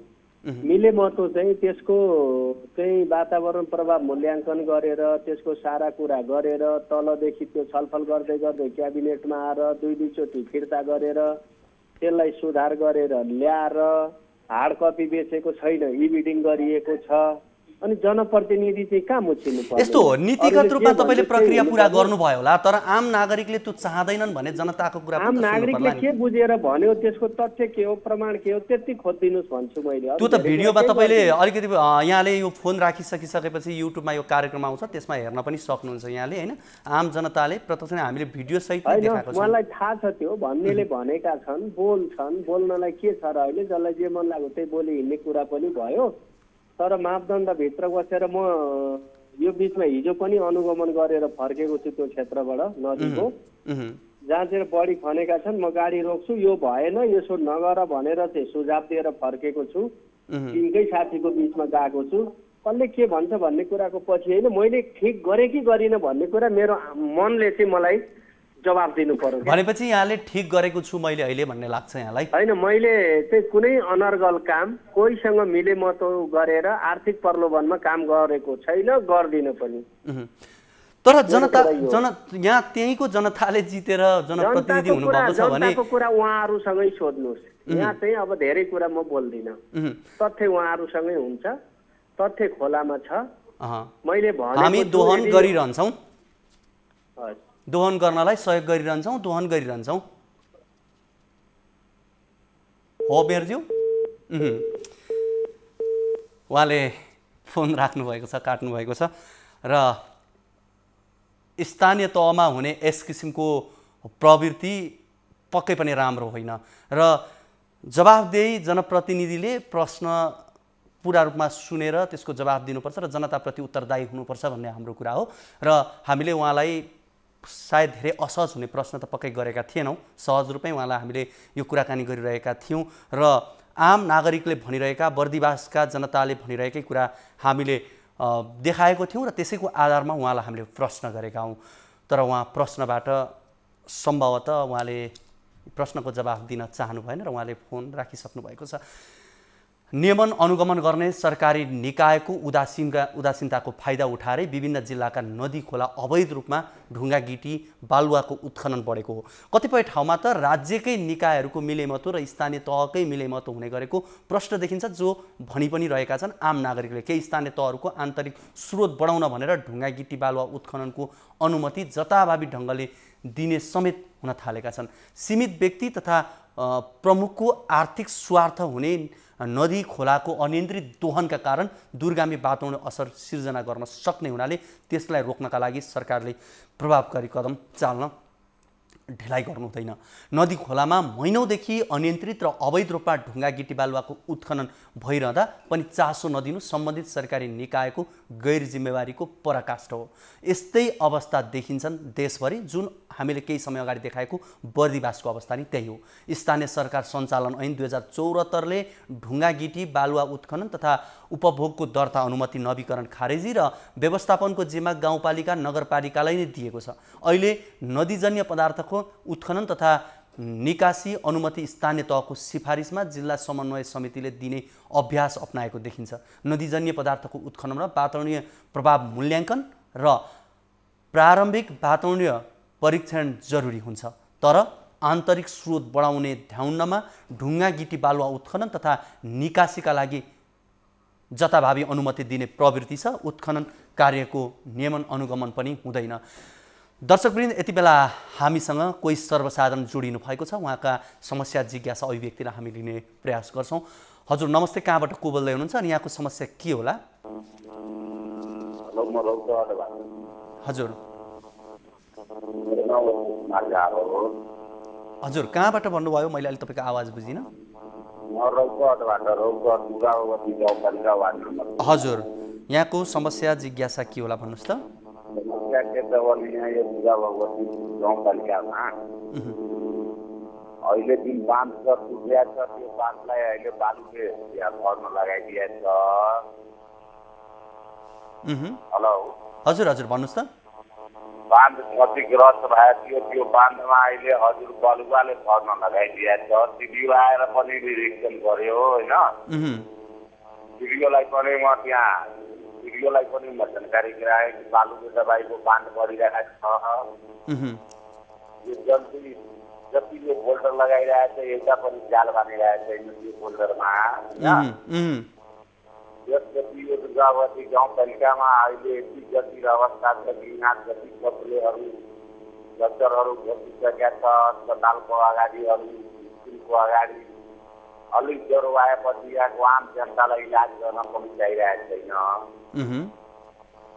S8: मिलेमतो चाहिँ त्यसको चाहिँ वातावरण प्रभाव मूल्याङ्कन गरेर त्यसको सारा कुरा गरेर तलदेखि त्यो छलफल गर्दै गर्दै क्याबिनेटमा आएर दुई-दुईचोटि फिर्ता गरेर त्यसलाई सुधार गरेर ल्याएर हार्ड कपी बेचेको छैन, इबिडिङ गरिएको छ। अनि जनप्रतिनिधि चाहिँ कहाँ मुछिनु पर्छ?
S1: यस्तो हो, नीतिगत रूपमा तपाईँले प्रक्रिया पूरा गर्नुभयो होला, तर आम नागरिकले त्यो चाहँदैनन् भने जनताको कुरा
S8: आम नागरिकले के बुझेर भन्यो, त्यसको तथ्य के हो, प्रमाण के हो, त्यति खोजिदिनुहोस् भन्छु मैले।
S1: त्यो त भिडियोमा तपाईँले अलिकति यहाँले यो फोन राखिसकिसकेपछि युट्युबमा यो कार्यक्रम आउँछ, त्यसमा हेर्न पनि सक्नुहुन्छ यहाँले होइन। आम जनताले प्रत्यक्ष हामीले भिडियो सहित देखाएको छ।
S8: मलाई थाहा छ त्यो भन्नेले भनेका छन्, बोल्छन्, बोल्नलाई के छ र अहिले जसलाई जे मन लाग्यो त्यही बोली हिँड्ने कुरा पनि भयो। तर मापदण्डभित्र बसेर म यो बिचमा हिजो पनि अनुगमन गरेर फर्केको छु त्यो क्षेत्रबाट नदीको, जहाँ चाहिँ बढी खनेका छन्। म गाडी रोक्छु, यो भएन यसो नगर भनेर चाहिँ सुझाव दिएर फर्केको छु। तिनकै साथीको बिचमा गएको छु। कसले के भन्छ भन्ने कुराको पछि होइन, मैले ठिक गरेँ कि गरिनँ भन्ने कुरा मेरो मनले चाहिँ मलाई जवाब दिनु पर्यो।
S1: भनेपछि यहाँले ठिक गरेको छु मैले अहिले भन्ने लाग्छ यहाँलाई?
S8: होइन, मैले चाहिँ कुनै अनर्गल काम कोहीसँग मिलेमतो गरेर आर्थिक प्रलोभनमा काम गरेको छैन, गर्दिनँ पनि।
S1: तर यहाँ त्यहीँको जनताले जितेर जनप्रतिनिधि हुनुभएको छ भने
S8: जनताको कुरा उहाँहरूसँगै सोध्नुहोस्। यहाँ चाहिँ अब धेरै कुरा म बोल्दिनँ, तथ्य उहाँहरूसँगै हुन्छ, तथ्य खोलामा छ। मैले भने
S1: हामी दोहन गरिरहन्छौँ, दोहन गर्नलाई सहयोग गरिरहन्छौँ, दोहन गरिरहन्छौँ। हो मेरज्यू, उहाँले फोन राख्नुभएको छ, काट्नुभएको छ। र स्थानीय तहमा हुने यस किसिमको प्रवृत्ति पक्कै पनि राम्रो होइन र जवाफदेही जनप्रतिनिधिले प्रश्न पूरा रूपमा सुनेर त्यसको जवाफ दिनुपर्छ र जनताप्रति उत्तरदायी हुनुपर्छ भन्ने हाम्रो कुरा हो। र हामीले उहाँलाई सायद धेरै असहज हुने प्रश्न त पक्कै गरेका थिएनौँ, सहज रूपमै उहाँलाई हामीले यो कुराकानी गरिरहेका थियौँ र आम नागरिकले भनिरहेका, बर्दिवासका जनताले भनिरहेकै कुरा हामीले देखाएको थियौँ र त्यसैको आधारमा उहाँलाई हामीले प्रश्न गरेका हौँ। तर उहाँ प्रश्नबाट सम्भवतः उहाँले प्रश्नको जवाफ दिन चाहनु भएन र उहाँले फोन राखिसक्नु भएको छ। नियमन अनुगमन गर्ने सरकारी निकायको उदासीनताको फाइदा उठाएर विभिन्न जिल्लाका नदी खोला अवैध रूपमा ढुङ्गा गिटी बालुवाको उत्खनन बढेको हो। कतिपय ठाउँमा त राज्यकै निकायहरूको मिलेमतो र स्थानीय तहकै मिलेमतो हुने गरेको प्रश्न देखिन्छ, जो भनि पनि रहेका छन् आम नागरिकले। केही स्थानीय तहहरूको आन्तरिक स्रोत बढाउन भनेर ढुङ्गा गिटी बालुवा उत्खननको अनुमति जताभावी ढङ्गले दिने समेत हुन थालेका छन्। सीमित व्यक्ति तथा प्रमुखको आर्थिक स्वार्थ हुने नदी खोलाको अनियन्त्रित दोहनका कारण दूरगामी वातावरण असर सिर्जना गर्न सक्ने हुनाले त्यसलाई रोक्नका लागि सरकारले प्रभावकारी कदम चाल्न ढिलाइ गर्नु हुँदैन। नदी खोलामा महिनौदेखि अनियन्त्रित र अवैध रूपमा ढुङ्गा गिटी बालुवाको उत्खनन भइरहँदा पनि चासो नदिनु सम्बन्धित सरकारी निकायको गैर जिम्मेवारीको पराकाष्ठ हो। यस्तै अवस्था देखिन्छन् देशभरि, जुन हामीले केही समय अगाडि देखाएको बर्दिवासको अवस्था नि त्यही हो। स्थानीय सरकार सञ्चालन ऐन 2074ले ढुङ्गा गिटी बालुवा उत्खनन तथा उपभोगको दर्ता अनुमति नवीकरण खारेजी र व्यवस्थापनको जिम्मा गाउँपालिका नगरपालिकालाई नै दिएको छ। अहिले नदीजन्य पदार्थको उत्खनन तथा निकासी अनुमति स्थानीय तहको सिफारिसमा जिल्ला समन्वय समितिले दिने अभ्यास अपनाएको देखिन्छ। नदीजन्य पदार्थको उत्खनन र वातावरणीय प्रभाव मूल्याङ्कन र प्रारम्भिक वातावरणीय परीक्षण जरुरी हुन्छ, तर आन्तरिक स्रोत बढाउने ध्याउनमा ढुङ्गा गिटी बालुवा उत्खनन तथा निकासीका लागि जताभावी अनुमति दिने प्रवृत्ति छ। उत्खनन कार्यको नियमन अनुगमन पनि हुँदैन। दर्शकवृन्द, यति बेला हामीसँग कोही सर्वसाधारण जोडिनु भएको छ, उहाँका समस्या जिज्ञासा अभिव्यक्तिलाई हामी लिने प्रयास गर्छौँ। हजुर नमस्ते, कहाँबाट को बोल्दै हुनुहुन्छ अनि यहाँको समस्या के होला? हजुर हजुर कहाँबाट भन्नुभयो? मैले अहिले तपाईँको आवाज बुझिनँ। हजुर यहाँको समस्या जिज्ञासा के होला भन्नुहोस् त।
S9: अहिले जुन बाँध टुटिएको छ त्यो बाँधलाई अहिले बालुले भर्न लगाइदिएको छ। हेलो
S1: हजुर हजुर भन्नुहोस् त।
S9: बाँध क्षतिग्रस्त भएको थियो, त्यो बाँधमा अहिले हजुर बालुवाले भर्न लगाइदिएको छ। सिडिओ आएर पनि निरीक्षण गर्यो होइन, सिडिओलाई पनि म त्यहाँ सिडिओलाई पनि म जानकारी गराएँ कि बालुको दबाईको बाँध बढिरहेको छ। यो जति यो फोल्डर लगाइरहेको छ एउटा पनि जाल बाँधिरहेको छैन त्यो फोल्डरमा। त्यसपछि यो दुर्गावती गाउँपालिकामा अहिले यति जति अवस्था छ कि यहाँ जति कपलेहरू डक्टरहरू बसिसकेका छ, अस्पतालको अगाडिहरू स्कुलको अगाडि अलिक ज्वरो आएपछि यहाँको आम जनतालाई इलाज गर्न पनि चाहिरहेको छैन।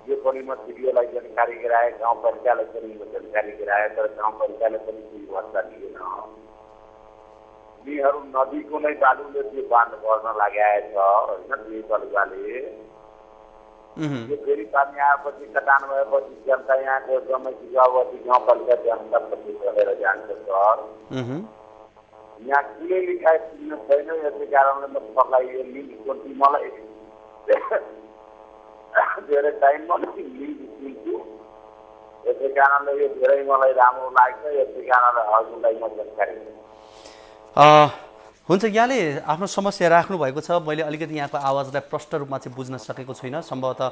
S9: यो पनि म सिडिओलाई जानकारी गराएँ, गाउँपालिकालाई पनि म जानकारी गराएँ, तर गाउँपालिकाले पनि केही भरोसा दिएन। तिनीहरू नदीको नै बालुले त्यो बाँध गर्न लागेको छ होइन नगरपालिकाले। यो फेरि पानी आएपछि कटान भएपछि जनता यहाँको जम्मै चिजावती गाउँपालिका जनता पछि चलेर जान्छ सर। यहाँ कुनै लेखाइ पुग्न छैन, यसै कारणले म तपाईँलाई यो लिङ्क मलाई धेरै टाइममा लिङ्क दिन्छु। यसै कारणले यो धेरै मलाई राम्रो लाग्छ, यसै कारणले हजुरलाई म जानकारी
S1: हुन्छ। यहाँले आफ्नो समस्या राख्नु भएको छ, मैले अलिकति यहाँको आवाजलाई प्रष्ट रूपमा चाहिँ बुझ्न सकेको छुइनँ। सम्भवतः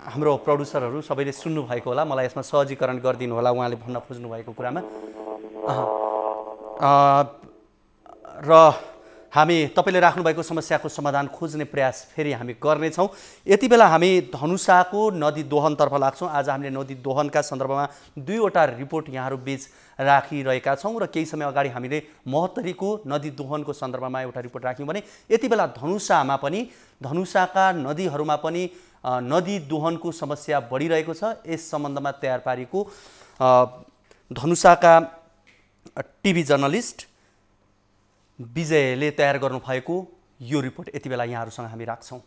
S1: हाम्रो प्रड्युसरहरू सबैले सुन्नु भएको होला, मलाई यसमा सहजीकरण गरिदिनु होला उहाँले भन्न खोज्नु भएको कुरामा। र हामी तपाईँले राख्नुभएको समस्याको समाधान खोज्ने प्रयास फेरि हामी गर्नेछौँ। यति बेला हामी धनुषाको नदी दोहनतर्फ लाग्छौँ। आज हामीले नदी दोहनका सन्दर्भमा 2वटा रिपोर्ट यहाँहरू बीच राखिरहेका छौँ र केही समय अगाडि हामीले महोत्तरीको नदी दोहनको सन्दर्भमा एउटा रिपोर्ट राख्यौँ भने यति बेला धनुषामा पनि धनुषाका नदीहरूमा पनि नदी दोहनको समस्या बढिरहेको छ। यस सम्बन्धमा तयार पारेको धनुषाका टिभी जर्नलिस्ट विजयले तयार गर्नुभएको यो रिपोर्ट यति बेला यहाँहरूसँग हामी राख्छौँ।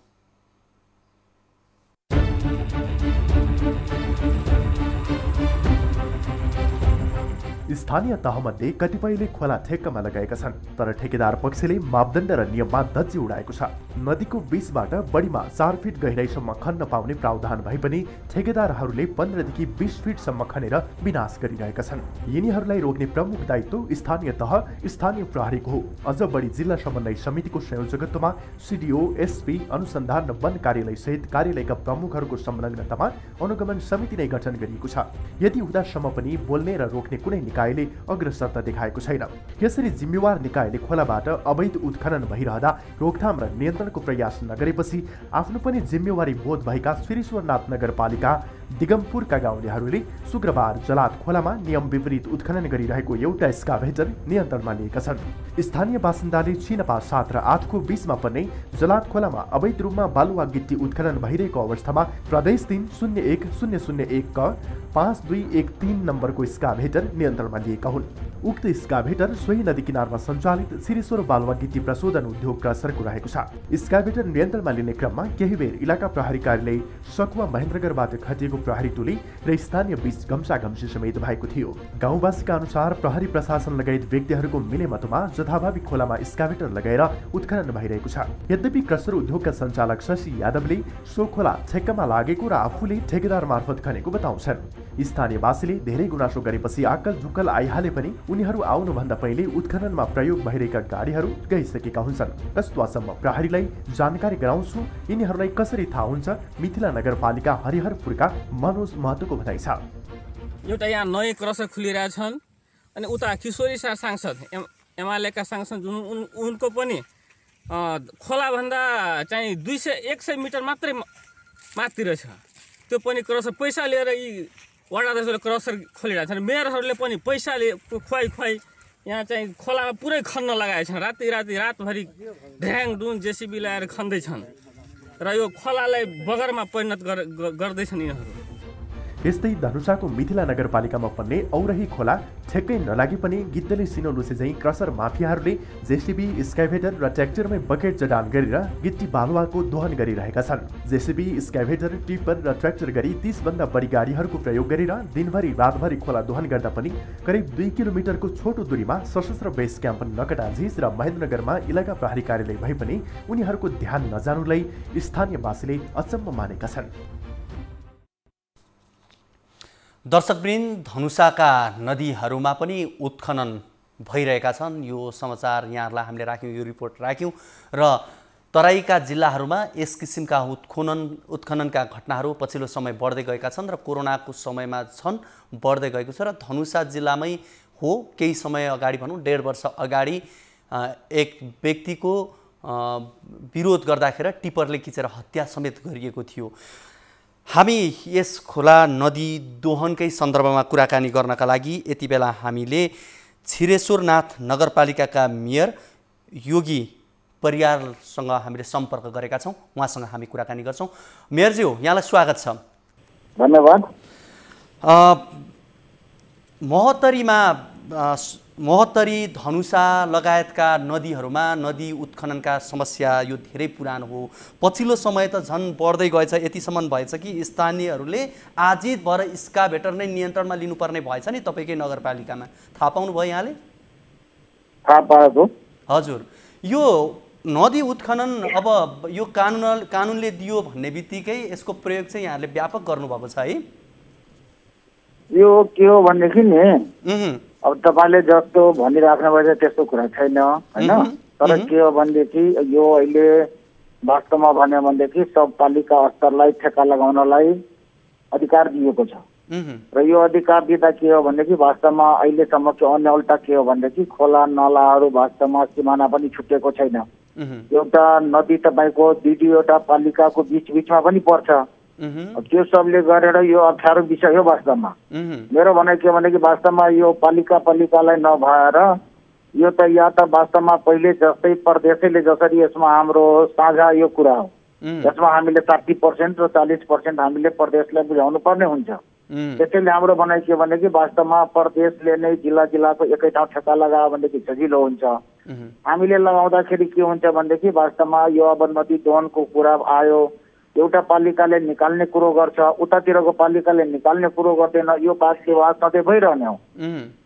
S5: स्थानीय तहमध्ये कतिपयले खोला ठेक्कामा लगाएका छन्, तर ठेकेदार पक्षले मापदण्ड र नियममा धज्जी उडाएको छ। नदीको बीचबाट बढीमा 4 फिट गहिराईसम्म खन्न पाउने प्रावधान भए पनि ठेकेदारहरूले 15 देखि 20 फिटसम्म खनेर विनाश गरिरहेका छन्। यिनीहरूलाई रोक्ने प्रमुख दायित्व स्थानीय तह स्थानीय प्रहरीको हो। अझ बढी जिल्ला समन्वय समितिको संयोजकत्वमा सिडिओ, एसपी, अनुसन्धान र वन कार्यालय सहित कार्यालयका प्रमुखहरूको संलग्नतामा अनुगमन समिति नै गठन गरिएको छ। यदि हुँदासम्म पनि बोल्ने र रोक्ने कुनै निकायले अग्रसरता देखाएको छैन। यसरी जिम्मेवार निकायले खोलाबाट अवैध उत्खनन भइरहँदा रोकथाम र नियन्त्रणको प्रयास नगरेपछि आफ्नो पनि जिम्मेवारी बोध भएका श्रीश्वरनाथ नगरपालिका दिगमपुरका गाउँलेहरूले शुक्रबार जलात खोलामा नियम विपरीत उत्खनन गरिरहेको एउटा एक्सकाभेटर नियन्त्रणमा लिएका छन्। स्थानीय बासिन्दाले छिनपा 7 र 8 को बीचमा पर्ने जलात खोलामा अवैध रूपमा बालुवा गिट्टी उत्खनन भइरहेको अवस्थामा प्रदेश 3-01001 क 5213 नम्बरको एक्सकाभेटर नियन्त्रणमा लिएका हुन्। उक्त एक्सकाभेटर सोही नदी किनारमा सञ्चालित श्रीश्वर बालुवा गिट्टी प्रशोधन उद्योग क्रसरको रहेको छ। एक्सकाभेटर नियन्त्रणमा लिने क्रममा केही बेर इलाका प्रहरी कार्यालय सकुवा महेन्द्रगढबाट खटिएको प्रहरी टोली र स्थानीय बीच घम्साघम्सी समेत भएको थियो। गाउँवासीका अनुसार प्रहरी प्रशासन लगायत व्यक्तिहरूको मिलेमतोमा जथाभावी खोलामा एक्सकाभेटर लगाएर उत्खनन भइरहेको छ। यद्यपि क्रसर उद्योगका सञ्चालक शशि यादवले सो खोला ठेक्कामा लागेको र आफूले ठेकेदार मार्फत खनेको बताउँछन्। स्थानीयवासीले धेरै गुनासो गरेपछि आक्कल झुक्कल आइहाले पनि उनीहरू आउनुभन्दा पहिले उत्खननमा प्रयोग भइरहेका गाडीहरू गइसकेका हुन्छन्। कस्तुवासम्म प्रहरीलाई जानकारी गराउँछु, यिनीहरूलाई कसरी थाहा हुन्छ? मिथिला नगरपालिका हरिहरपुरका मनोज महतोको भनाइ छ।
S10: एउटा यहाँ नयाँ क्रसर खुलिरहेछन् अनि उता किशोरी शाह सांसद एमालेका सांसद जुन उनको पनि खोलाभन्दा चाहिँ 200-100 मिटर मात्रै माथि रहेछ। त्यो पनि क्रसर पैसा लिएर यी वडा अध्यक्षले क्रसर खोलिरहेको छन्। मेयरहरूले पनि पैसाले खुवाई यहाँ चाहिँ खोलामा पुरै खन्न लगाएका छन्। रातभरि ढ्याङ डुन जेसिबी ल्याएर खन्दैछन् र यो खोलालाई बगरमा परिणत गर्दैछन् यिनीहरू।
S5: यस्तै धनुषाको मिथिला नगरपालिकामा पर्ने औरही खोला ठेक्कै नलागे पनि गिद्धले सिनोलुसे झैँ क्रसर माफियाहरूले जेसिबी, एक्सकाभेटर र ट्र्याक्टरमै बकेट जडान गरेर गिट्टी बालुवाको दोहन गरिरहेका छन्। जेसिबी, एक्सकाभेटर, टिपर र ट्र्याक्टर गरी 30 भन्दा बढी गाडीहरूको प्रयोग गरेर दिनभरि रातभरि खोला दोहन गर्दा पनि करिब 2 किलोमिटरको छोटो दूरीमा सशस्त्र बेस क्याम्प नकटाझिस र महेन्द्रनगरमा इलाका प्रहरी कार्यालय भए पनि उनीहरूको ध्यान नजानुलाई स्थानीयवासीले अचम्म मानेका छन्।
S1: दर्शकवृन्द, धनुषाका नदीहरूमा पनि उत्खनन भइरहेका छन्। यो समाचार यहाँहरूलाई हामीले राख्यौँ, यो रिपोर्ट राख्यौँ र तराईका जिल्लाहरूमा यस किसिमका उत्खननका घटनाहरू पछिल्लो समय बढ्दै गएका छन् र कोरोनाको समयमा बढ्दै गएको छ। र धनुषा जिल्लामै हो, केही समय अगाडि भनौँ 1.5 वर्ष अगाडि एक व्यक्तिको विरोध गर्दाखेरि टिपरले खिचेर हत्या समेत गरिएको थियो। हामी यस खोला नदी दोहनकै सन्दर्भमा कुराकानी गर्नका लागि यति बेला हामीले छिरेश्वरनाथ नगरपालिकाका मेयर योगी परियारसँग हामीले सम्पर्क गरेका छौँ। उहाँसँग हामी कुराकानी गर्छौँ। मेयरज्यू, यहाँलाई स्वागत छ।
S11: धन्यवाद।
S1: महोत्तरीमा महोत्तरी धनुषा लगायतका नदीहरूमा नदी उत्खननका समस्या यो धेरै पुरानो हो। पछिल्लो समय त झन् बढ्दै गएछ, यतिसम्म भएछ कि स्थानीयहरूले आजित भएर स्काभेटर नै नियन्त्रणमा लिनुपर्ने भएछ नि तपाईँकै नगरपालिकामा। थाहा पाउनुभयो यहाँले?
S11: थाहा पाएको।
S1: हजुर, यो नदी उत्खनन अब यो कानुनले दियो भन्ने बित्तिकै यसको प्रयोग चाहिँ यहाँले व्यापक गर्नुभएको छ है?
S11: यो के हो भनेदेखि नि, अब तपाईँले जस्तो भनिराख्नु भएछ त्यस्तो कुरा छैन होइन। तर के हो भनेदेखि यो अहिले वास्तवमा भन्यो भनेदेखि सब पालिका स्तरलाई ठेक्का लगाउनलाई अधिकार दिएको छ। र यो अधिकार दिँदा के हो भनेदेखि वास्तवमा अहिलेसम्म के अन्य उल्टा के हो भनेदेखि खोला नालाहरू वास्तवमा सिमाना पनि छुटेको छैन। एउटा नदी तपाईँको 2-2वटा पालिकाको बिचमा पनि पर्छ। त्यो सबले गरेर यो अप्ठ्यारो विषय हो वास्तवमा। मेरो भनाइ के भनेदेखि वास्तवमा यो पालिकालाई नभएर यो त या त वास्तवमा पहिले जस्तै प्रदेशले जसरी यसमा हाम्रो साझा यो कुरा हो, यसमा हामीले 60% र 40% हामीले प्रदेशलाई बुझाउनु पर्ने हुन्छ। त्यसैले हाम्रो भनाइ के भनेदेखि वास्तवमा प्रदेशले नै जिल्लाको एकै ठाउँ ठेक्का लगायो भनेदेखि सजिलो हुन्छ। हामीले लगाउँदाखेरि के हुन्छ भनेदेखि वास्तवमा यो अब नदी दोहनको कुरा आयो, एउटा पालिकाले निकाल्ने कुरो गर्छ, उतातिरको पालिकाले निकाल्ने कुरो गर्दैन। यो वाद विवाद सधैँ भइरहने हो।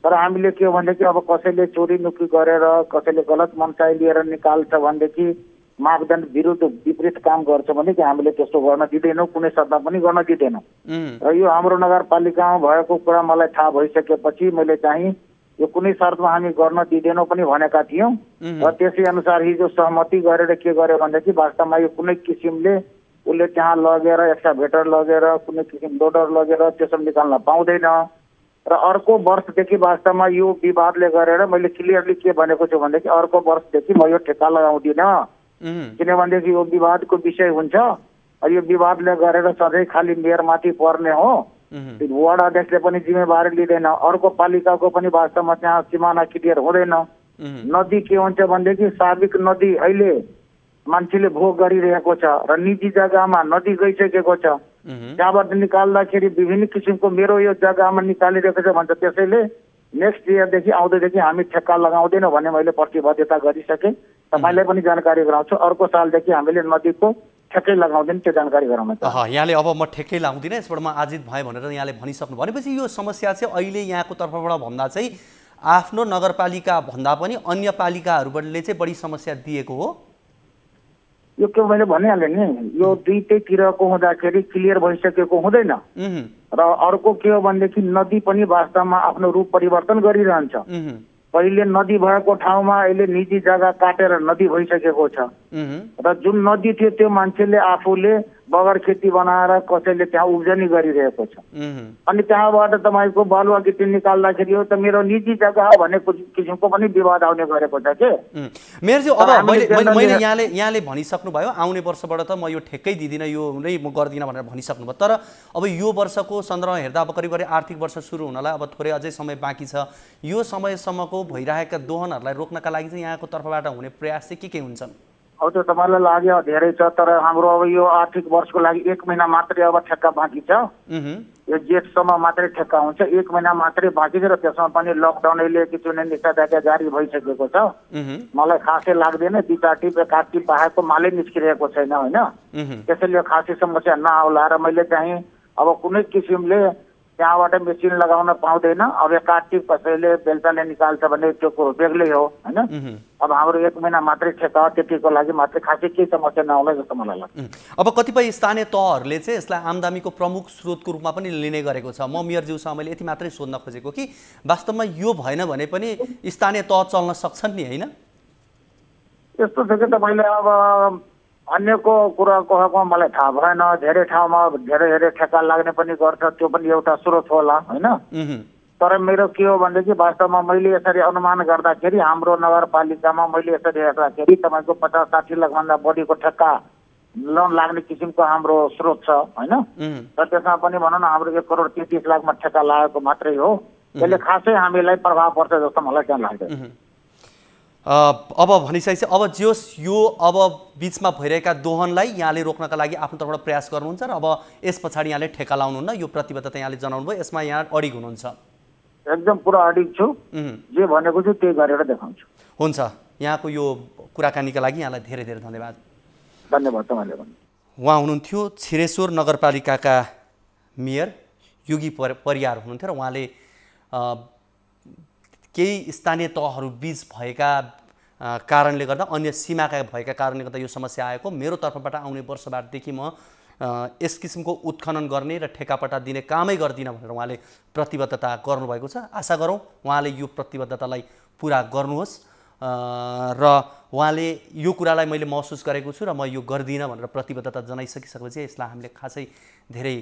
S11: तर हामीले के हो भनेदेखि अब कसैले चोरी नुकी गरेर कसैले गलत मनसाई लिएर निकाल्छ भनेदेखि मापदण्ड विरुद्ध विपरीत काम गर्छ भनेदेखि हामीले त्यस्तो गर्न दिँदैनौँ, कुनै शर्तमा पनि गर्न दिँदैनौँ। र यो हाम्रो नगरपालिकामा भएको कुरा मलाई थाहा भइसकेपछि मैले चाहिँ यो कुनै शर्तमा हामी गर्न दिँदैनौँ पनि भनेका थियौँ। र त्यसै अनुसार हिजो सहमति गरेर के गर्यो भनेदेखि वास्तवमा यो कुनै किसिमले उसले त्यहाँ लगेर एक्सकाभेटर लगेर कुनै किसिम लोडर लगेर त्यसो निकाल्न पाउँदैन। र अर्को वर्षदेखि वास्तवमा यो विवादले गरेर मैले क्लियरली के भनेको छु भनेदेखि अर्को वर्षदेखि म यो ठेक्का लगाउँदिनँ, किनभनेदेखि यो विवादको विषय हुन्छ। यो विवादले गरेर सधैँ खालि मेयरमाथि पर्ने हो, वार्ड अध्यक्षले पनि जिम्मेवारी लिँदैन, अर्को पालिकाको पनि वास्तवमा त्यहाँ सिमाना क्लियर हुँदैन। नदी के हुन्छ भनेदेखि सार्वजनिक नदी अहिले मान्छेले भोग गरिरहेको छ र निजी जग्गामा नदी गइसकेको छ। त्यहाँबाट निकाल्दाखेरि विभिन्न किसिमको मेरो यो जग्गामा निकालिरहेको छ भन्छ। त्यसैले नेक्स्ट इयरदेखि आउँदैदेखि हामी ठेक्का लगाउँदैनौँ भन्ने मैले प्रतिबद्धता गरिसकेँ। तपाईँलाई पनि जानकारी गराउँछु, अर्को सालदेखि हामीले नदीको ठेक्कै लगाउँदैन त्यो जानकारी गराउन चाहन्छु।
S1: यहाँले अब म ठेक्कै लगाउँदिनँ यसबाट म आजित भएँ भनेर यहाँले भनिसक्नु भनेपछि यो समस्या चाहिँ अहिले यहाँको तर्फबाट भन्दा चाहिँ आफ्नो नगरपालिका भन्दा पनि अन्य पालिकाहरूले चाहिँ बढी समस्या दिएको हो।
S11: यो के मैले भनिहालेँ नि, यो दुईटैतिरको हुँदाखेरि क्लियर भइसकेको हुँदैन। र अर्को के हो भनेदेखि नदी पनि वास्तवमा आफ्नो रूप परिवर्तन गरिरहन्छ। पहिले नदी भएको ठाउँमा अहिले निजी जग्गा काटेर नदी भइसकेको छ। र जुन नदी थियो त्यो मान्छेले आफूले बगर खेती बनाएर कसैले त्यहाँ उब्जनी गरिरहेको छ। अनि त्यहाँबाट तपाईँको बालुवा गिटी निकाल्दाखेरि यो त मेरो निजी जग्गा हो भन्ने किसिमको पनि विवाद आउने गरेको छ के।
S1: मेयरजी अब मैले यहाँले भनिसक्नुभयो आउने वर्षबाट त म यो ठेक्कै दिँदिनँ, यो नै म गर्दिनँ भनेर भनिसक्नुभयो। तर अब यो वर्षको सन्दर्भमा हेर्दा अब करिब आर्थिक वर्ष सुरु हुनलाई अब थोरै अझै समय बाँकी छ। यो समयसम्मको भइरहेका दोहनहरूलाई रोक्नका लागि चाहिँ यहाँको तर्फबाट हुने प्रयास चाहिँ के हुन्छन्?
S11: अब त्यो तपाईँलाई लाग्यो धेरै छ, तर हाम्रो अब यो आर्थिक वर्षको लागि 1 महिना मात्रै अब ठेक्का बाँकी छ। यो जेठसम्म मात्रै ठेक्का हुन्छ, 1 महिना मात्रै बाँकी छ। र त्यसमा पनि लकडाउनले किसिमले निषेधाज्ञा जारी भइसकेको छ। मलाई खासै लाग्दैन, 2-4 टिप काटी बाहेकको मालै निस्किरहेको छैन होइन। त्यसैले खासै समस्या नआउला। र मैले चाहिँ अब कुनै किसिमले त्यहाँबाट मेसिन लगाउन पाउँदैन। अब काटी कसैले बेलचाले निकाल्छ भने त्यो कुरो बेग्लै हो होइन। अब हाम्रो 1 महिना मात्रै ठेक्का हो, त्यतिको लागि मात्रै खासै केही समस्या नआउला जस्तो मलाई लाग्छ।
S1: अब कतिपय स्थानीय तहहरूले चाहिँ यसलाई आम्दानीको प्रमुख स्रोतको रूपमा पनि लिने गरेको छ। म मेयरज्यूसँग मैले यति मात्रै सोध्न खोजेको कि वास्तवमा यो भएन भने पनि स्थानीय तह चल्न सक्छन् नि होइन?
S11: यस्तो छ कि तपाईँले अब अन्यको कुरा कहको मलाई थाहा भएन। धेरै ठाउँमा धेरै ठेक्का लाग्ने पनि गर्छ, त्यो पनि एउटा स्रोत होला होइन। तर मेरो के हो भनेदेखि वास्तवमा मैले यसरी अनुमान गर्दाखेरि हाम्रो नगरपालिकामा मैले यसरी हेर्दाखेरि तपाईँको 50-60 लाखभन्दा बढीको ठेक्का लोन लाग्ने किसिमको हाम्रो स्रोत छ होइन। र त्यसमा पनि भनौँ न हाम्रो 1 करोड 33 लाखमा ठेक्का लागेको मात्रै हो। त्यसले खासै हामीलाई प्रभाव पर्छ जस्तो मलाई त्यहाँ लाग्दैन।
S1: अब भनिसकेपछि अब जोस् यो अब बिचमा भइरहेका दोहनलाई यहाँले रोक्नका लागि आफ्नो तर्फबाट प्रयास गर्नुहुन्छ र अब यस पछाडि यहाँले ठेक्का लाउनुहुन्न, यो प्रतिबद्धता यहाँले जनाउनु भयो, यसमा यहाँ अडिग हुनुहुन्छ?
S11: एकदम पुरा अडिग छु, जे भनेको छु त्यही गरेर देखाउँछु।
S1: हुन्छ, यहाँको यो कुराकानीका लागि यहाँलाई धेरै धेरै धन्यवाद।
S11: धन्यवाद तपाईँले पनि।
S1: उहाँ हुनुहुन्थ्यो छिरेश्वर नगरपालिकाका मेयर योगी परियार हुनुहुन्थ्यो र उहाँले केही स्थानीय तहहरू बीच भएका कारणले गर्दा, अन्य सीमाका भएका कारणले गर्दा यो समस्या आएको, मेरो तर्फबाट आउने वर्षबारदेखि म यस किसिमको उत्खनन गर्ने र ठेकापट्टा दिने कामै गर्दिनँ भनेर उहाँले प्रतिबद्धता गर्नुभएको छ। आशा गरौँ उहाँले यो प्रतिबद्धतालाई पुरा गर्नुहोस् र उहाँले यो कुरालाई मैले महसुस गरेको छु र म यो गर्दिनँ भनेर प्रतिबद्धता जनाइसकिसकेपछि यसलाई हामीले खासै धेरै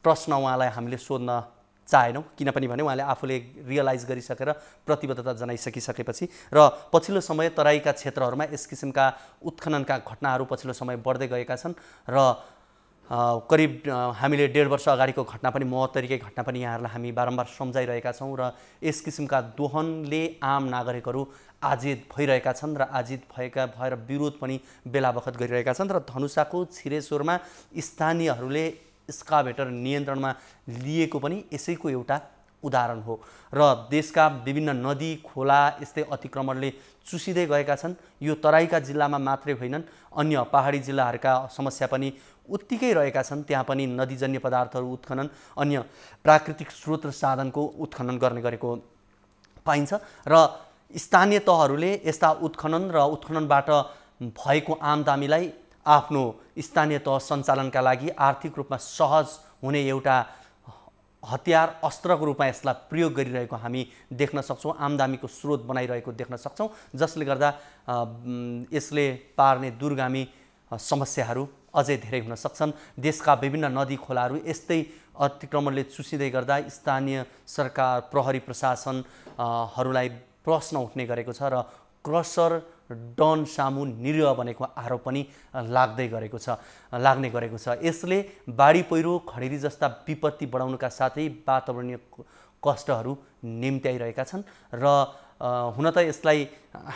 S1: प्रश्न उहाँलाई हामीले सोध्न चाहेनौँ, किनभने भने उहाँले आफूले रियलाइज गरिसकेर प्रतिबद्धता जनाइसकिसकेपछि र पछिल्लो समय तराईका क्षेत्रहरूमा यस किसिमका उत्खननका घटनाहरू पछिल्लो समय बढ्दै गएका छन् र करिब हामीले 1.5 वर्ष अगाडिको घटना पनि, महोत्तरीकै घटना पनि यहाँहरूलाई हामी बारम्बार सम्झाइरहेका छौँ र यस किसिमका दोहनले आम नागरिकहरू आजित भइरहेका छन् र आजित भएर विरोध पनि बेला बखत गरिरहेका छन् र धनुषाको छिरेश्वरमा स्थानीयहरूले एक्सकाभेटर नियन्त्रणमा लिएको पनि यसैको एउटा उदाहरण हो र देशका विभिन्न नदी खोला यस्तै अतिक्रमणले चुसिँदै गएका छन्। यो तराईका जिल्लामा मात्रै होइनन्, अन्य पहाडी जिल्लाहरूका समस्या पनि उत्तिकै रहेका छन्। त्यहाँ पनि नदीजन्य पदार्थहरू उत्खनन, अन्य प्राकृतिक स्रोत र साधनको उत्खनन गर्ने गरेको पाइन्छ र स्थानीय तहहरूले यस्ता उत्खनन र उत्खननबाट भएको आमदामीलाई आफ्नो स्थानीय तह सञ्चालनका लागि आर्थिक रूपमा सहज हुने एउटा हतियार, अस्त्रको रूपमा यसलाई प्रयोग गरिरहेको हामी देख्न सक्छौँ, आमदामीको स्रोत बनाइरहेको देख्न सक्छौँ, जसले गर्दा यसले पार्ने दूरगामी समस्याहरू अझै धेरै हुन सक्छन्। देशका विभिन्न नदी खोलाहरू यस्तै अतिक्रमणले चुसिँदै गर्दा स्थानीय सरकार, प्रहरी प्रशासनहरूलाई प्रश्न उठ्ने गरेको छ र क्रसर डन सामु निरीह बनेको आरोप पनि लाग्ने गरेको छ। यसले बाढी पहिरो, खडेरी जस्ता विपत्ति बढाउनुका साथै वातावरणीय कष्टहरू निम्त्याइरहेका छन् र हुन त यसलाई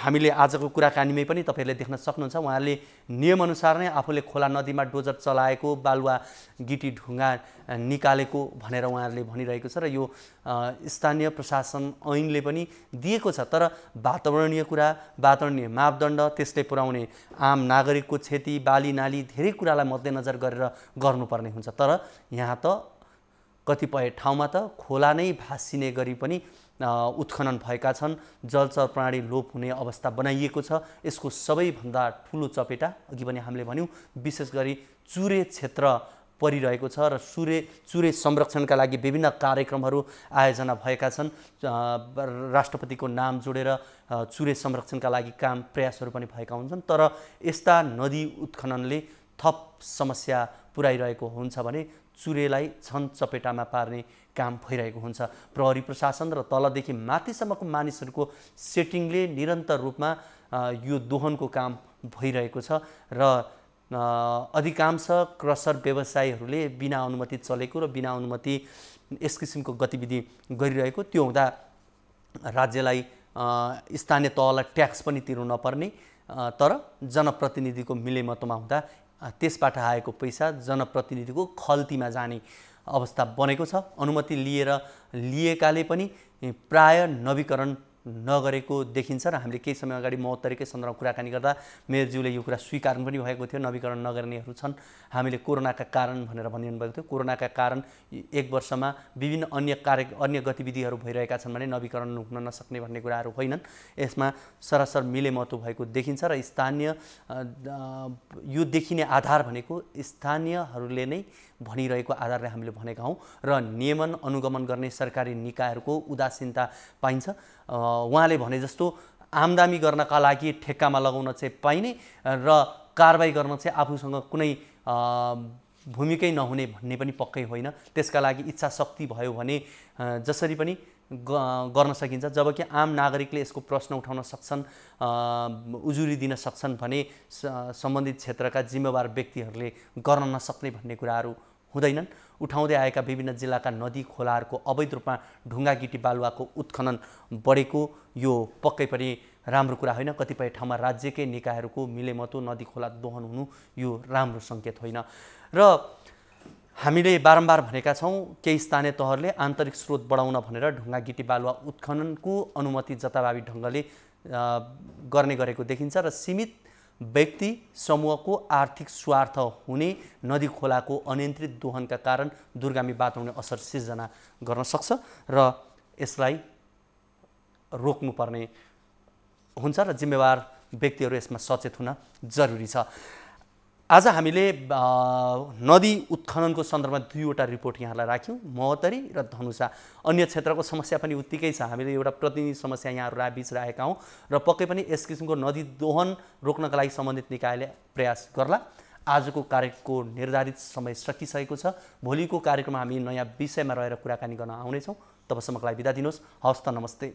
S1: हामीले आजको कुराकानीमै पनि तपाईहरुले देख्न सक्नुहुन्छ। उहाँले नियमअनुसार नै आफूले खोला नदीमा डोजर चलाएको, बालुवा गिटी ढुङ्गा निकालेको भनेर उहाँहरूले भनिरहेको छ र यो स्थानीय प्रशासन ऐनले पनि दिएको छ। तर वातावरणीय कुरा, वातावरणीय मापदण्ड, त्यसले पुर्याउने आम नागरिकको क्षति, बाली नाली धेरै कुरालाई मध्यनजर गरेर गर्नुपर्ने हुन्छ। तर यहाँ त कतिपय ठाउँमा त खोला नै भासिने गरी पनि उत्खनन भएका छन्, जलचर प्रणाली लोप हुने अवस्था बनाइएको छ। यसको सबैभन्दा ठुलो चपेटा अघि पनि हामीले भन्यौँ विशेष गरी चुरे क्षेत्र परिरहेको छ र चुरे संरक्षणका लागि विभिन्न कार्यक्रमहरू आयोजना भएका छन्। राष्ट्रपतिको नाम जोडेर चुरे संरक्षणका लागि प्रयासहरू पनि भएका हुन्छन्। तर यस्ता नदी उत्खननले थप समस्या पुर्याइरहेको हुन्छ भने चुरेलाई छन चपेटामा पार्ने काम भइरहेको हुन्छ। प्रहरी प्रशासन र तलदेखि माथिसम्मको मानिसहरूको सेटिङले निरन्तर रूपमा यो दोहनको काम भइरहेको छ र अधिकांश क्रसर व्यवसायीहरूले बिना अनुमति चलेको र बिना अनुमति यस किसिमको गतिविधि गरिरहेको, त्यो हुँदा राज्यलाई स्थानीय तहलाई ट्याक्स पनि तिर्नु नपर्ने, तर जनप्रतिनिधिको मिलेमतोमा हुँदा त्यसबाट आएको पैसा जनप्रतिनिधिको खल्तीमा जाने अवस्था बनेको छ। अनुमति लिएकाले पनि प्राय नवीकरण नगरेको देखिन्छ र हामीले केही समय अगाडि महोत्तरीकै सन्दर्भमा कुराकानी गर्दा मेयरज्यूले यो कुरा स्वीकार पनि भएको थियो। नवीकरण नगर्नेहरू छन्, हामीले कोरोनाका कारण भनेर भनिरहनु भएको थियो। कोरोनाका कारण 1 वर्षमा विभिन्न अन्य गतिविधिहरू भइरहेका छन् भने नवीकरण हुन नसक्ने भन्ने कुराहरू होइनन्। यसमा सरासर मिलेमतो भएको देखिन्छ र स्थानीय यो देखिने आधार भनेको स्थानीयहरूले नै भनिरहेको आधारले हामीले भनेका हौँ र नियमन अनुगमन गर्ने सरकारी निकायहरूको उदासीनता पाइन्छ। उहाँले भने जस्तो आमदामी गर्नका लागि ठेक्कामा लगाउन चाहिँ पाइने र कारबाही गर्न चाहिँ आफूसँग कुनै भूमिकै नहुने भन्ने पनि पक्कै होइन। त्यसका लागि इच्छा शक्ति भयो भने जसरी पनि गर्न सकिन्छ। जबकि आम नागरिकले यसको प्रश्न उठाउन सक्छन्, उजुरी दिन सक्छन् भने सम्बन्धित क्षेत्रका जिम्मेवार व्यक्तिहरूले गर्न नसक्ने भन्ने कुराहरू हुँदैनन्। उठाउँदै आएका विभिन्न जिल्लाका नदी खोलाहरूको अवैध रूपमा ढुङ्गा गिटी बालुवाको उत्खनन बढेको यो पक्कै पनि राम्रो कुरा होइन। कतिपय ठाउँमा राज्यकै निकायहरूको मिलेमतो नदी खोला दोहन हुनु यो राम्रो सङ्केत होइन। र हामीले बारम्बार भनेका छौँ केही स्थानीय तहहरूले आन्तरिक स्रोत बढाउन भनेर ढुङ्गा गिटी बालुवा उत्खननको अनुमति जताभावी ढङ्गले गर्ने गरेको देखिन्छ र सीमित व्यक्ति समूहको आर्थिक स्वार्थ हुने नदी खोलाको अनियन्त्रित दोहनका कारण दूरगामी बाटो हुने असर सिर्जना गर्न सक्छ र यसलाई रोक्नुपर्ने हुन्छ र जिम्मेवार व्यक्तिहरू यसमा सचेत हुन जरुरी छ। आज हामीले नदी उत्खननको सन्दर्भमा दुईवटा रिपोर्ट यहाँलाई राख्यौँ, महोत्तरी र धनुषा। अन्य क्षेत्रको समस्या पनि उत्तिकै छ। हामीले एउटा प्रतिनिधि समस्या यहाँहरू बीच राखेका हौँ र पक्कै पनि यस किसिमको नदी दोहन रोक्नका लागि सम्बन्धित निकायले प्रयास गर्ला। आजको कार्यक्रमको निर्धारित समय सकिसकेको छ। भोलिको कार्यक्रममा हामी नयाँ विषयमा रहेर कुराकानी गर्न आउनेछौँ। तबसम्मको लागि बिदा दिनुहोस्। हवस् त, नमस्ते।